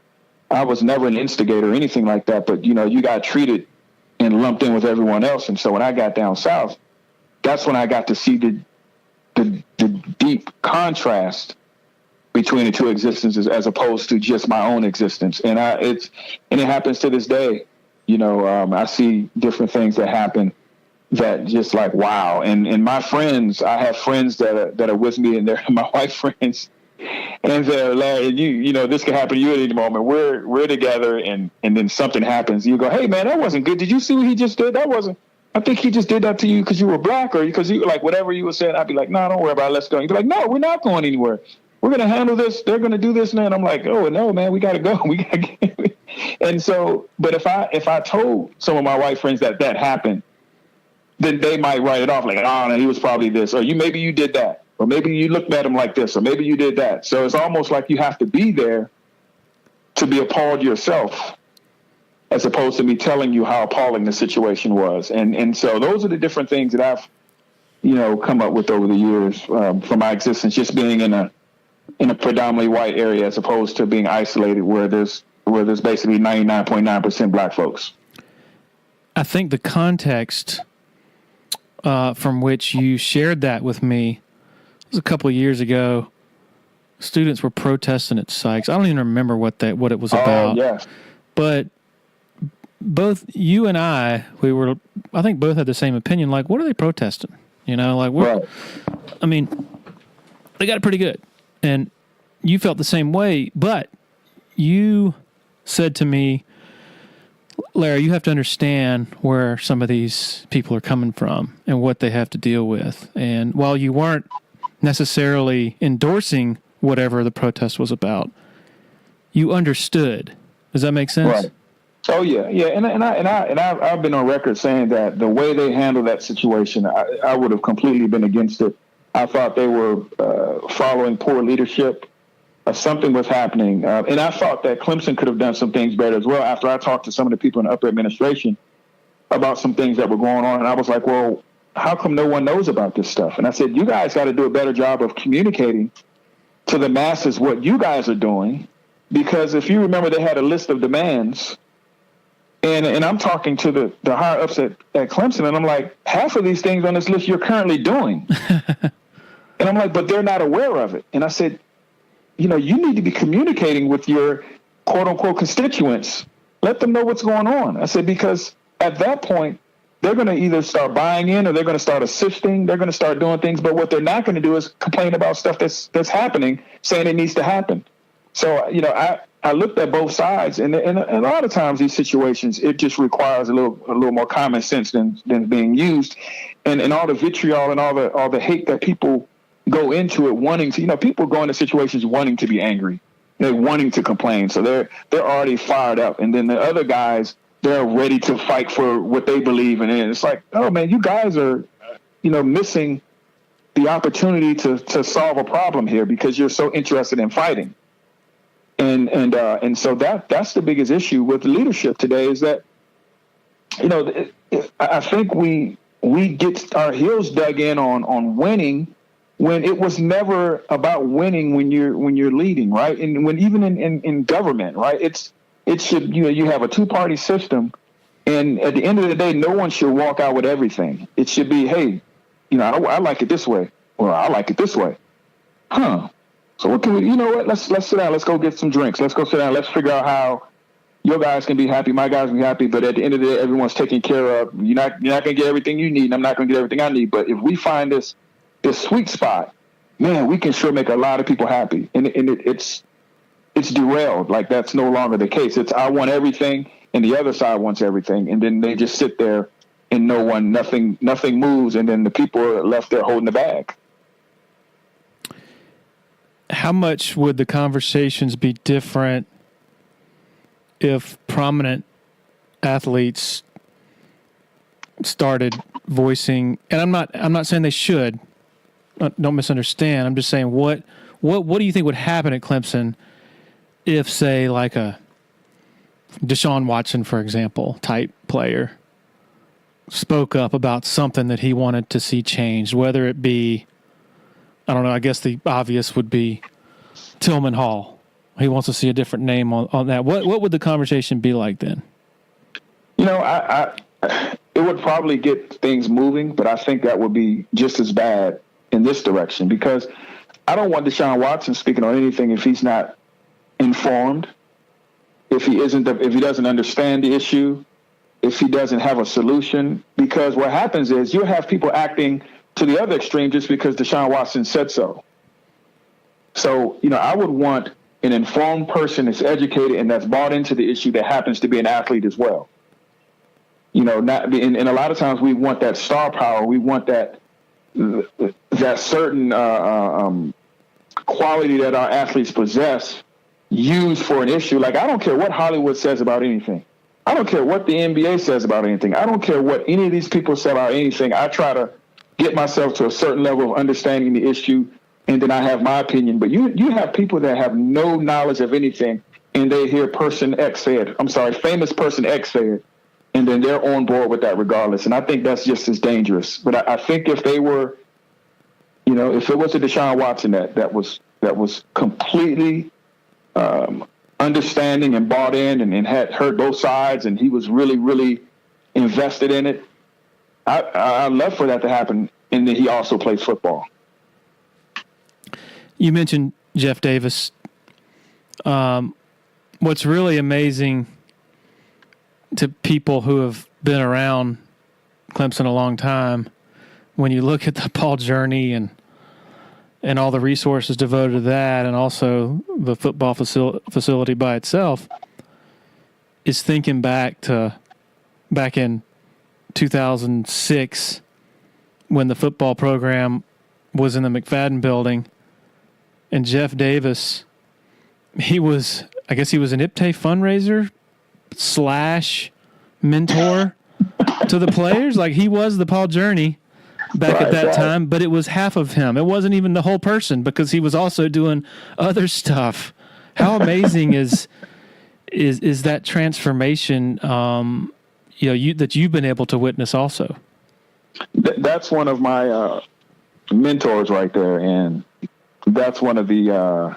I was never an instigator or anything like that. But, you got treated and lumped in with everyone else. And so when I got down south, that's when I got to see the deep contrast between the two existences as opposed to just my own existence. And it happens to this day. I see different things that happen that just like, wow. And my friends, I have friends that are with me, and they're my white friends. And they're like, this could happen to you at any moment. We're together, and then something happens. You go, hey man, that wasn't good. Did you see what he just did? I think he just did that to you because you were black, or because you like whatever you were saying. I'd be like, no, don't worry about it. Let's go. You'd be like, no, we're not going anywhere. We're going to handle this. They're going to do this. And I'm like, oh no, man, we got to go. We got to get. And so, but if I told some of my white friends that happened, then they might write it off like, oh, no, he was probably this, or maybe you did that, or maybe you looked at him like this, or maybe you did that. So it's almost like you have to be there to be appalled yourself, as opposed to me telling you how appalling the situation was. And so those are the different things that I've, come up with over the years from my existence, just being in a predominantly white area as opposed to being isolated where there's basically 99.9% black folks. I think the context from which you shared that with me was a couple of years ago. Students were protesting at Sykes. I don't even remember what it was about. Yes. But both you and I think both had the same opinion. Like, what are they protesting? Right. I mean, they got it pretty good. And you felt the same way, but you said to me, Larry, you have to understand where some of these people are coming from and what they have to deal with. And while you weren't necessarily endorsing whatever the protest was about, you understood. Does that make sense? Right. Oh yeah. And I've been on record saying that the way they handled that situation, I would have completely been against it. I thought they were following poor leadership. Something was happening. And I thought that Clemson could have done some things better as well. After I talked to some of the people in the upper administration about some things that were going on, and I was like, well, how come no one knows about this stuff? And I said, you guys got to do a better job of communicating to the masses what you guys are doing. Because if you remember, they had a list of demands. And I'm talking to the higher ups at Clemson, and I'm like, half of these things on this list you're currently doing. And I'm like, but they're not aware of it. And I said, you need to be communicating with your quote unquote constituents. Let them know what's going on. I said, because at that point, they're going to either start buying in or they're going to start assisting. They're going to start doing things. But what they're not going to do is complain about stuff that's happening, saying it needs to happen. So, I looked at both sides, and a lot of times these situations, it just requires a little more common sense than being used, and all the vitriol and all the hate that people go into it wanting to. People go into situations wanting to be angry, they're wanting to complain, so they're already fired up, and then the other guys, they're ready to fight for what they believe in. And it's like, oh man, you guys are, missing the opportunity to solve a problem here because you're so interested in fighting. And so that's the biggest issue with leadership today is that, I think we get our heels dug in on winning when it was never about winning when you're leading, right? And when even in government, right? It should, you have a two-party system, and at the end of the day, no one should walk out with everything. It should be, hey, I like it this way, or I like it this way. Huh. So what can we, let's sit down. Let's go get some drinks. Let's go sit down. Let's figure out how your guys can be happy, my guys can be happy. But at the end of the day, everyone's taken care of. You're not going to get everything you need, and I'm not going to get everything I need. But if we find this sweet spot, man, we can sure make a lot of people happy. And it's derailed. Like, that's no longer the case. It's I want everything, and the other side wants everything. And then they just sit there, and nothing moves. And then the people are left there holding the bag. How much would the conversations be different if prominent athletes started voicing? And I'm not saying they should. Don't misunderstand. I'm just saying what do you think would happen at Clemson if, say, like a Deshaun Watson, for example, type player spoke up about something that he wanted to see changed, whether it be, I don't know, I guess the obvious would be Tillman Hall. He wants to see a different name on that. What would the conversation be like then? It would probably get things moving, but I think that would be just as bad in this direction, because I don't want Deshaun Watson speaking on anything if he's not informed, if he doesn't understand the issue, if he doesn't have a solution. Because what happens is you'll have people acting to the other extreme just because Deshaun Watson said so. So, I would want an informed person that's educated and that's bought into the issue that happens to be an athlete as well. And a lot of times we want that star power. We want that certain quality that our athletes possess used for an issue. Like, I don't care what Hollywood says about anything. I don't care what the NBA says about anything. I don't care what any of these people say about anything. I try to get myself to a certain level of understanding the issue, and then I have my opinion. But you have people that have no knowledge of anything, and they hear famous person X say it, and then they're on board with that regardless. And I think that's just as dangerous. But I think if they were, if it was a Deshaun Watson that was completely understanding and bought in and had heard both sides, and he was really, really invested in it, I'd love for that to happen. And then he also plays football. You mentioned Jeff Davis. What's really amazing to people who have been around Clemson a long time, when you look at the Paul journey and all the resources devoted to that, and also the football facility by itself, is thinking back in 2006 when the football program was in the McFadden building, and Jeff Davis, he was an IPTAY fundraiser / mentor to the players. Like, he was the Paul journey back at that time, but it was half of him. It wasn't even the whole person, because he was also doing other stuff. How amazing is that transformation, that you've been able to witness also? That's one of my mentors right there, and that's one of the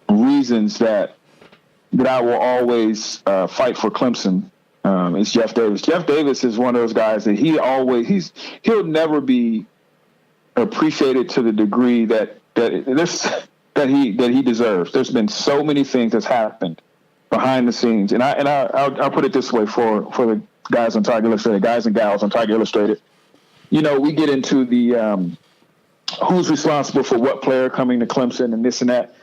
reasons that I will always fight for Clemson. It's Jeff Davis. Jeff Davis is one of those guys that he'll never be appreciated to the degree that he deserves. There's been so many things that's happened behind the scenes, and I'll put it this way for the guys on Tiger Illustrated, guys and gals on Tiger Illustrated. We get into the who's responsible for what player coming to Clemson and this and that.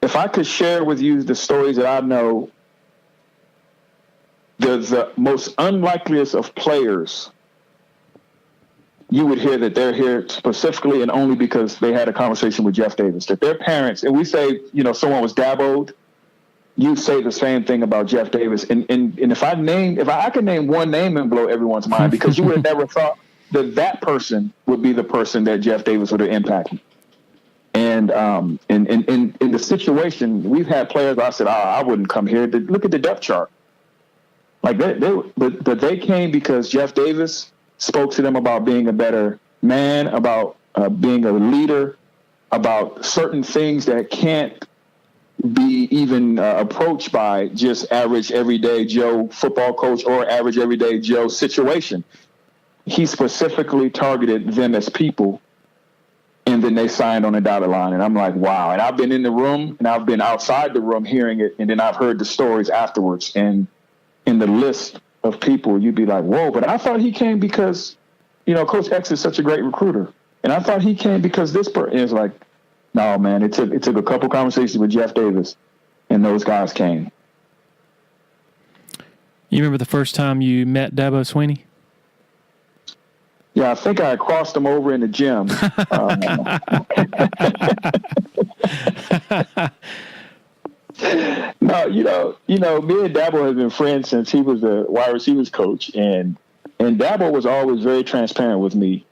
if I could share with you the stories that I know, the most unlikeliest of players, you would hear that they're here specifically and only because they had a conversation with Jeff Davis, that their parents, and we say, someone was Dabo'd, you say the same thing about Jeff Davis. And if I could name one name and blow everyone's mind, because you would have never thought that person would be the person that Jeff Davis would have impacted. And in the situation, we've had players, I said, I wouldn't come here. Look at the depth chart. Like but they came because Jeff Davis spoke to them about being a better man, about being a leader, about certain things that can't be even approached by just average everyday Joe football coach or average everyday Joe situation. He specifically targeted them as people, and then they signed on the dotted line. And I'm like, wow. And I've been in the room and I've been outside the room hearing it, and then I've heard the stories afterwards. And in the list of people, you'd be like, whoa, but I thought he came because, Coach X is such a great recruiter. And I thought he came because this person is like, no, man, it took a couple conversations with Jeff Davis, and those guys came. You remember the first time you met Dabo Sweeney? Yeah, I think I crossed him over in the gym. No, me and Dabo have been friends since he was a wide receivers coach, and Dabo was always very transparent with me.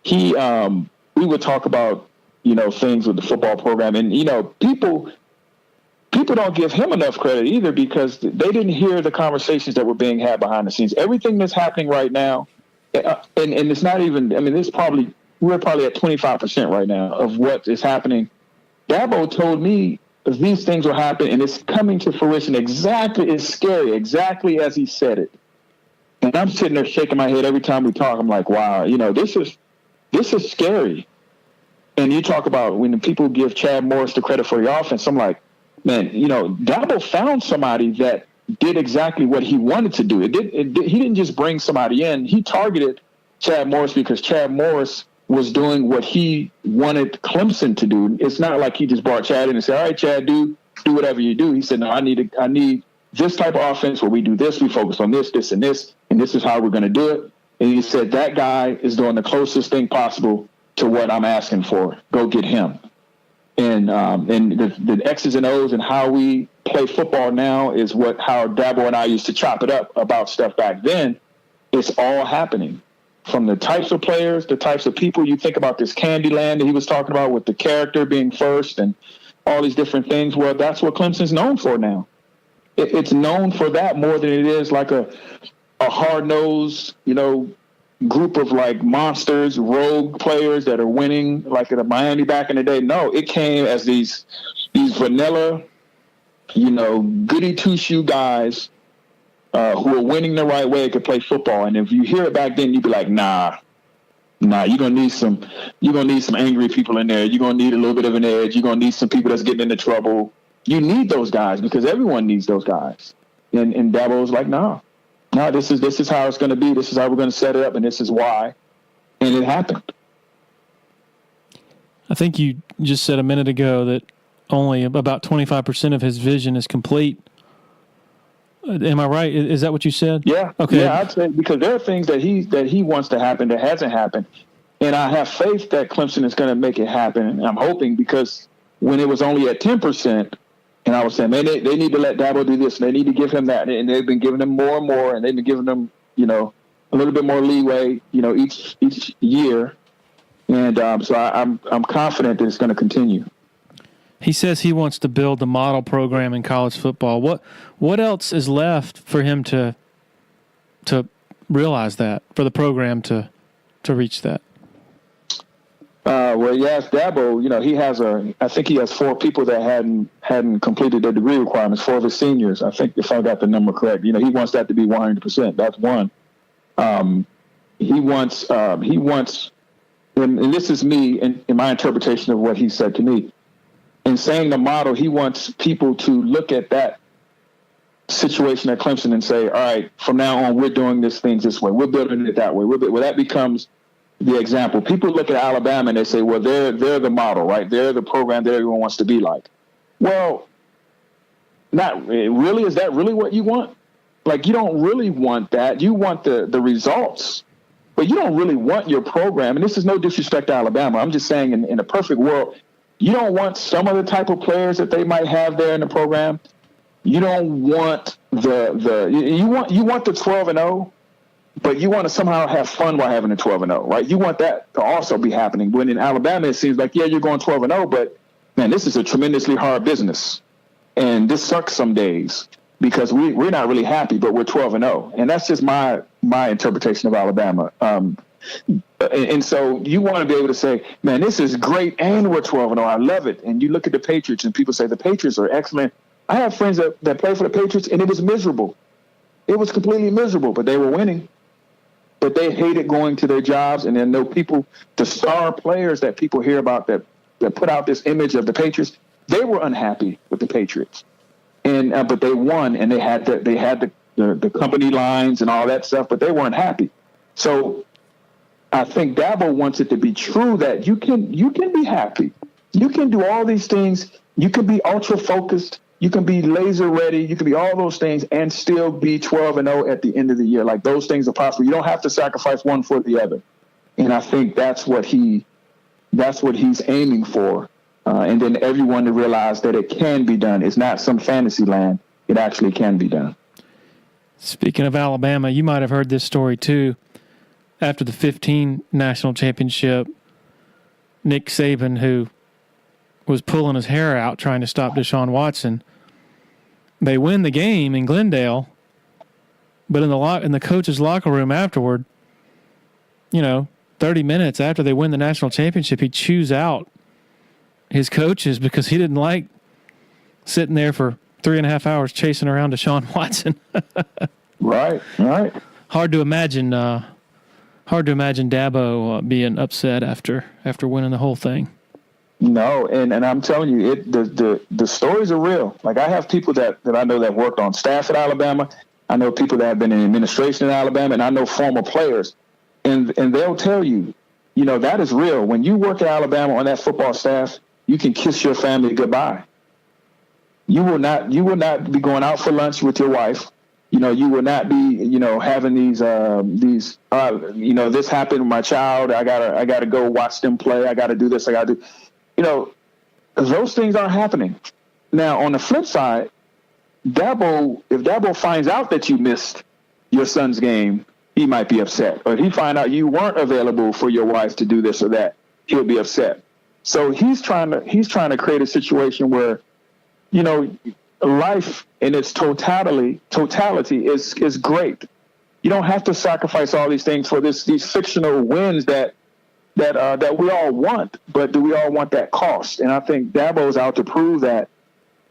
We would talk about, things with the football program, and people don't give him enough credit either, because they didn't hear the conversations that were being had behind the scenes. Everything that's happening right now, and it's not even, we're probably at 25% right now of what is happening. Dabo told me these things will happen, and it's coming to fruition exactly. It's scary, exactly as he said it. And I'm sitting there shaking my head every time we talk. I'm like, wow, this is scary. And you talk about when people give Chad Morris the credit for the offense. I'm like, man, Dabo found somebody that did exactly what he wanted to do. He didn't just bring somebody in. He targeted Chad Morris because Chad Morris was doing what he wanted Clemson to do. It's not like he just brought Chad in and said, all right, Chad, do whatever you do. He said, no, I need this type of offense where we do this, we focus on this, this, and this is how we're going to do it. And he said, that guy is doing the closest thing possible to what I'm asking for. Go get him. And the X's and O's and how we play football now is how Dabo and I used to chop it up about stuff back then. It's all happening. From the types of players, the types of people. You think about this Candyland that he was talking about with the character being first and all these different things. Well, that's what Clemson's known for now. It's known for that more than it is like a hard-nosed, group of like monsters, rogue players that are winning like at Miami back in the day. No, it came as these vanilla, goody two-shoe guys who are winning the right way, could play football. And if you hear it back then, you'd be like, nah, you're gonna need some angry people in there. You're gonna need a little bit of an edge. You're gonna need some people that's getting into trouble. You need those guys because everyone needs those guys. And Dabo was like, no, this is how it's gonna be. This is how we're gonna set it up, and this is why. And it happened. I think you just said a minute ago that only about 25% of his vision is complete. Am I right? Is that what you said? Yeah. Okay. Yeah, I'd say because there are things that he wants to happen that hasn't happened, and I have faith that Clemson is going to make it happen. And I'm hoping, because when it was only at 10%, and I was saying, man, they need to let Dabo do this, and they need to give him that, and they've been giving him more and more, and they've been giving him, a little bit more leeway, each year, and so I'm confident that it's going to continue. He says he wants to build the model program in college football. What else is left for him to realize that, for the program to reach that? Well, yes, Dabo, I think he has 4 people that hadn't completed their degree requirements, 4 of his seniors. I think, if I got the number correct, he wants that to be 100%. That's one. He wants, and this is me in my interpretation of what he said to me. In saying the model, he wants people to look at that situation at Clemson and say, all right, from now on, we're doing things this way. We're building it that way. Well, that becomes the example. People look at Alabama and they say, well, they're the model, right? They're the program that everyone wants to be like. Well, not really. Is that really what you want? Like, you don't really want that. You want the results, but you don't really want your program. And this is no disrespect to Alabama. I'm just saying in a perfect world, you don't want some of the type of players that they might have there in the program. You don't want you want the 12-0, but you want to somehow have fun while having a 12-0, right? You want that to also be happening. When in Alabama, it seems like, yeah, you're going 12-0, but man, this is a tremendously hard business. And this sucks some days because we're not really happy, but we're 12-0. And that's just my interpretation of Alabama. And so you want to be able to say, man, this is great, and we're 12-0. I love it. And you look at the Patriots, and people say the Patriots are excellent. I have friends that play for the Patriots, and it was miserable. It was completely miserable, but they were winning. But they hated going to their jobs, and then people, the star players that people hear about that put out this image of the Patriots, they were unhappy with the Patriots. And but they won, and they had the company lines and all that stuff, but they weren't happy. So I think Dabo wants it to be true that you can be happy. You can do all these things. You can be ultra focused. You can be laser ready. You can be all those things and still be 12-0 at the end of the year. Like, those things are possible. You don't have to sacrifice one for the other. And I think that's what he's aiming for. And then everyone to realize that it can be done. It's not some fantasy land. It actually can be done. Speaking of Alabama, you might have heard this story too. After the 2015 national championship, Nick Saban, who was pulling his hair out trying to stop Deshaun Watson, they win the game in Glendale, but in the coach's locker room afterward, 30 minutes after they win the national championship, he chews out his coaches because he didn't like sitting there for 3.5 hours chasing around Deshaun Watson. Right. Hard to imagine Dabo being upset after winning the whole thing. No, and I'm telling you, the stories are real. Like, I have people that I know that worked on staff at Alabama. I know people that have been in administration in Alabama, and I know former players, and they'll tell you, that is real. When you work at Alabama on that football staff, you can kiss your family goodbye. You will not be going out for lunch with your wife. You will not be, having these, this happened with my child. I gotta go watch them play. I gotta do this. I gotta do, those things aren't happening. Now, on the flip side, if Dabo finds out that you missed your son's game, he might be upset. Or if he find out you weren't available for your wife to do this or that, he'll be upset. So he's trying to create a situation where, life in its totality is great. You don't have to sacrifice all these things for these fictional wins that we all want, but do we all want that cost? And I think Dabo's out to prove that,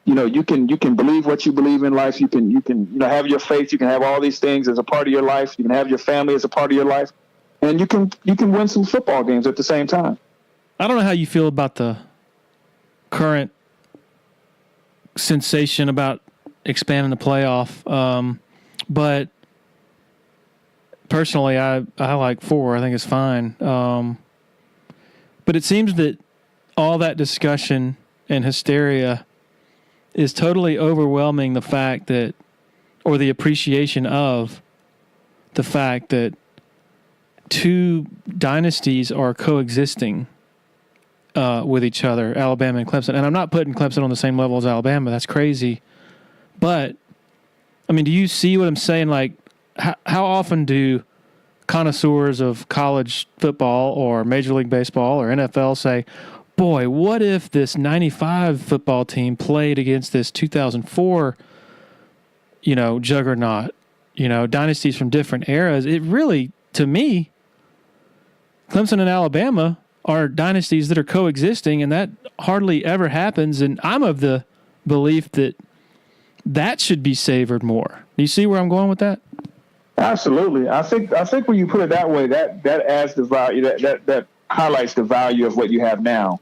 you can believe what you believe in life. You can have your faith. You can have all these things as a part of your life. You can have your family as a part of your life, and you can win some football games at the same time. I don't know how you feel about the current sensation about expanding the playoff, but personally, I like 4. I think it's fine. But it seems that all that discussion and hysteria is totally overwhelming the fact that, or the appreciation of the fact that 2 dynasties are coexisting with each other, Alabama and Clemson. And I'm not putting Clemson on the same level as Alabama. That's crazy. But, I mean, do you see what I'm saying? Like, how often do connoisseurs of college football or Major League Baseball or NFL say, boy, what if this 95 football team played against this 2004, juggernaut, dynasties from different eras? It really, to me, Clemson and Alabama are dynasties that are coexisting, and that hardly ever happens. And I'm of the belief that should be savored more. Do you see where I'm going with that? Absolutely. I think when you put it that way, that adds the value, that highlights the value of what you have now.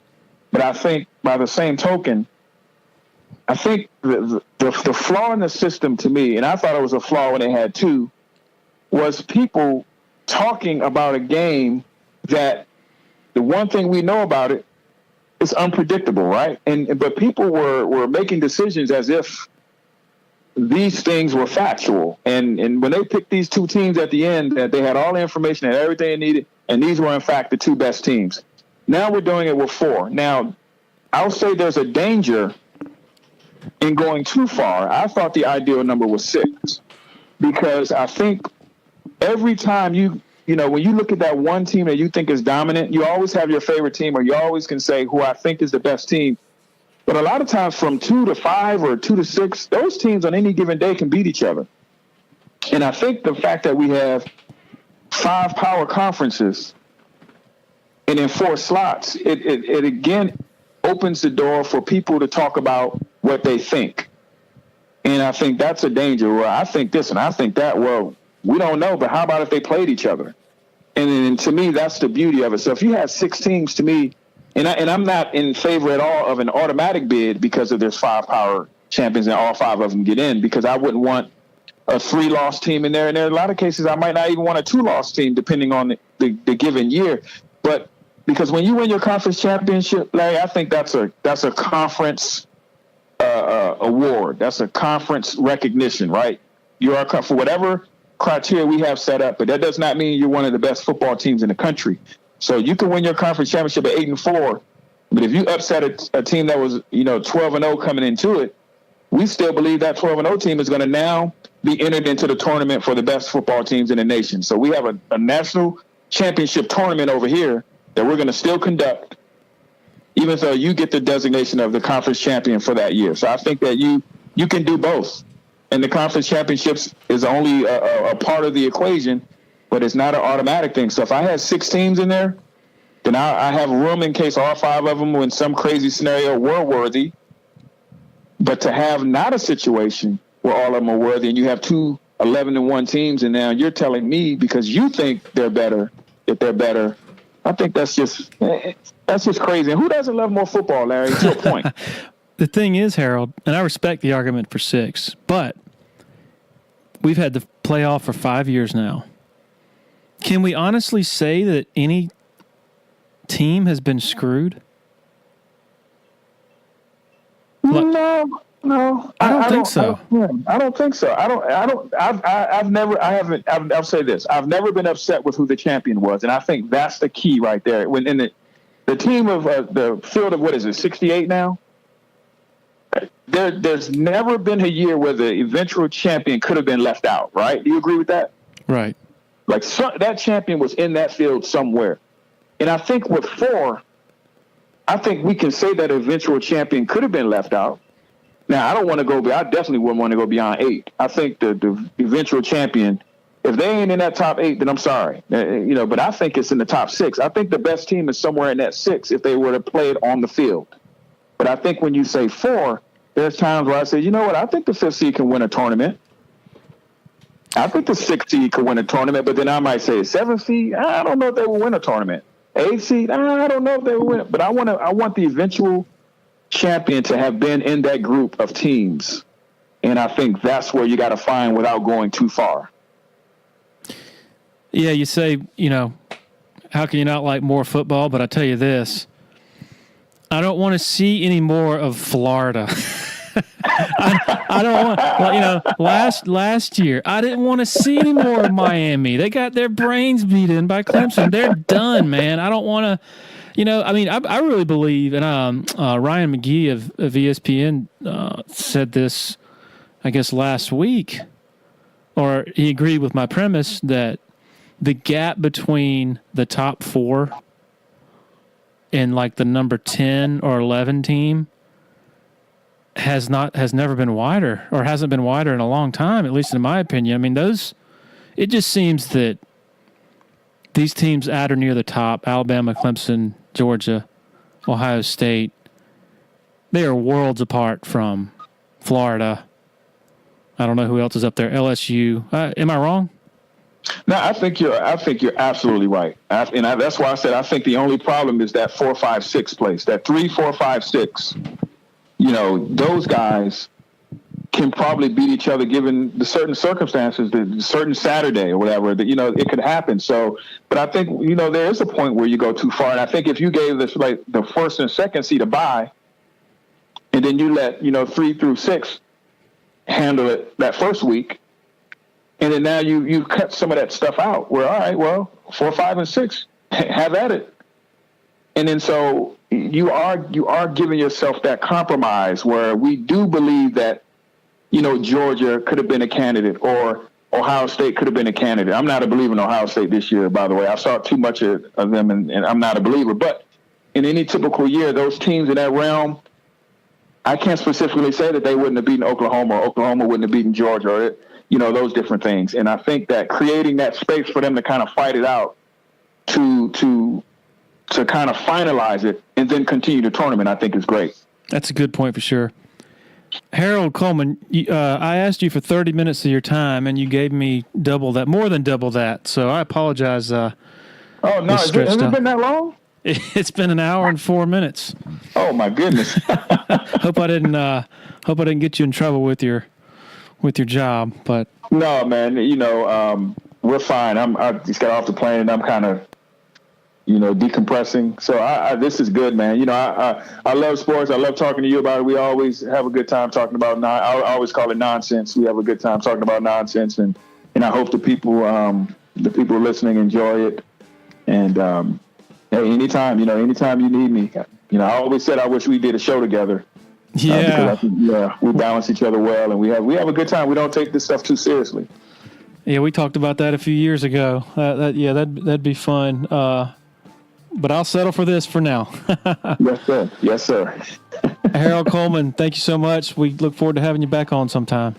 But I think by the same token, I think the flaw in the system to me, and I thought it was a flaw when they had 2, was people talking about a game that the one thing we know about it it's unpredictable, right? But people were making decisions as if these things were factual. And when they picked these two teams at the end, that they had all the information and everything they needed, and these were in fact the two best teams. Now we're doing it with 4. Now, I'll say there's a danger in going too far. I thought the ideal number was 6, because I think every time when you look at that one team that you think is dominant, you always have your favorite team, or you always can say who I think is the best team. But a lot of times from 2 to 5 or 2 to 6, those teams on any given day can beat each other. And I think the fact that we have 5 power conferences and in 4 slots, it again opens the door for people to talk about what they think. And I think that's a danger. Well, I think this and I think that. Well, we don't know, but how about if they played each other? And to me, that's the beauty of it. So if you have 6 teams, to me, and I'm not in favor at all of an automatic bid because of there's 5 power champions and all 5 of them get in, because I wouldn't want a 3-loss team in there. And there are a lot of cases I might not even want a 2-loss team depending on the given year. But because when you win your conference championship, Larry, I think that's a conference award. That's a conference recognition, right? You are for whatever criteria we have set up, but that does not mean you're one of the best football teams in the country. So you can win your conference championship at 8-4, but if you upset a team that was 12-0 coming into it, we still believe that 12-0 team is going to now be entered into the tournament for the best football teams in the nation. So we have a national championship tournament over here that we're going to still conduct, even though you get the designation of the conference champion for that year. So I think that you can do both. And the conference championships is only a part of the equation, but it's not an automatic thing. So if I had 6 teams in there, then I have room in case all 5 of them in some crazy scenario were worthy. But to have not a situation where all of them are worthy and you have 2 11-1 teams, and now you're telling me because you think they're better, if they're better, I think that's just crazy. And who doesn't love more football, Larry, to a point? The thing is, Harold, and I respect the argument for 6, but we've had the playoff for 5 years now. Can we honestly say that any team has been screwed? No. I don't think so. I don't think so. I'll say this. I've never been upset with who the champion was. And I think that's the key right there. When in the team of the field of, 68 now? There's never been a year where the eventual champion could have been left out, right? Do you agree with that? Right. Like that champion was in that field somewhere. And I think with 4, I think we can say that eventual champion could have been left out. Now, I definitely wouldn't want to go beyond 8. I think the eventual champion, if they ain't in that top 8, then I'm sorry. But I think it's in the top 6. I think the best team is somewhere in that 6 if they were to play it on the field. But I think when you say 4, there's times where I say, you know what, I think the 5th seed can win a tournament. I think the 6th seed can win a tournament, but then I might say 7th seed, I don't know if they will win a tournament. 8th seed, I don't know if they will win it. But I want the eventual champion to have been in that group of teams. And I think that's where you got to find without going too far. Yeah, you say, how can you not like more football? But I tell you this, I don't want to see any more of Florida. I don't want, last year, I didn't want to see any more of Miami. They got their brains beat in by Clemson. They're done, man. I don't want to, I really believe, and Ryan McGee of ESPN said this, I guess, last week, or he agreed with my premise that the gap between the top 4 and like the number 10 or 11 team has never been wider, or hasn't been wider in a long time, at least in my opinion. I mean, it just seems that these teams at or near the top, Alabama, Clemson, Georgia, Ohio State, they are worlds apart from Florida. I don't know who else is up there. LSU. Am I wrong? No, I think you're absolutely right. That's why I said I think the only problem is that 4, 5, 6 place, that 3, 4, 5, 6. Those guys can probably beat each other given the certain circumstances, the certain Saturday or whatever, that, it could happen. So, but I think, there is a point where you go too far. And I think if you gave this, like, the first and second seed a bye, and then you let, 3 through 6 handle it that first week, and then now you cut some of that stuff out where, all right, well, 4, 5, and 6, have at it. And then so you are giving yourself that compromise where we do believe that, Georgia could have been a candidate or Ohio State could have been a candidate. I'm not a believer in Ohio State this year, by the way. I saw too much of them, and I'm not a believer. But in any typical year, those teams in that realm, I can't specifically say that they wouldn't have beaten Oklahoma or Oklahoma wouldn't have beaten Georgia or, those different things. And I think that creating that space for them to kind of fight it out to kind of finalize it and then continue the tournament, I think is great. That's a good point for sure. Harold Coleman, I asked you for 30 minutes of your time, and you gave me double that, more than double that. So I apologize. Oh, no. Has it been that long? It's been an hour and 4 minutes. Oh, my goodness. Hope I didn't get you in trouble with your job, but no, man, we're fine. I just got off the plane and I'm kind of, decompressing. So this is good, man. I love sports. I love talking to you about it. We always have a good time talking about, I always call it nonsense. We have a good time talking about nonsense, and I hope the people listening enjoy it. And, hey, anytime you need me, I always said, I wish we did a show together. Yeah. Because I think, we balance each other well, and we have a good time. We don't take this stuff too seriously. Yeah, we talked about that a few years ago. That'd be fun. But I'll settle for this for now. Yes, sir. Yes, sir. Harold Coleman, thank you so much. We look forward to having you back on sometime.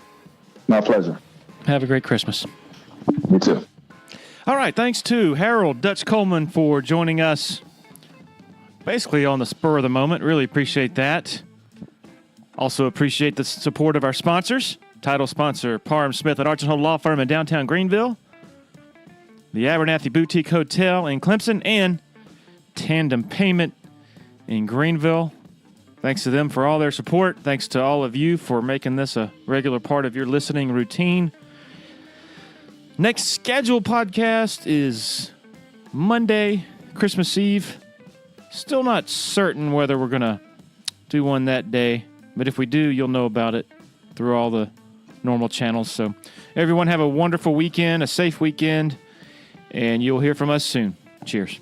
My pleasure. Have a great Christmas. You too. All right, thanks to Harold Dutch Coleman for joining us basically on the spur of the moment. Really appreciate that. Also appreciate the support of our sponsors. Title sponsor, Parham Smith at Archon Hall Law Firm in downtown Greenville, the Abernathy Boutique Hotel in Clemson, and Tandem Payment in Greenville. Thanks to them for all their support. Thanks to all of you for making this a regular part of your listening routine. Next scheduled podcast is Monday, Christmas Eve. Still not certain whether we're going to do one that day, but if we do, you'll know about it through all the normal channels. So everyone have a wonderful weekend, a safe weekend, and you'll hear from us soon. Cheers.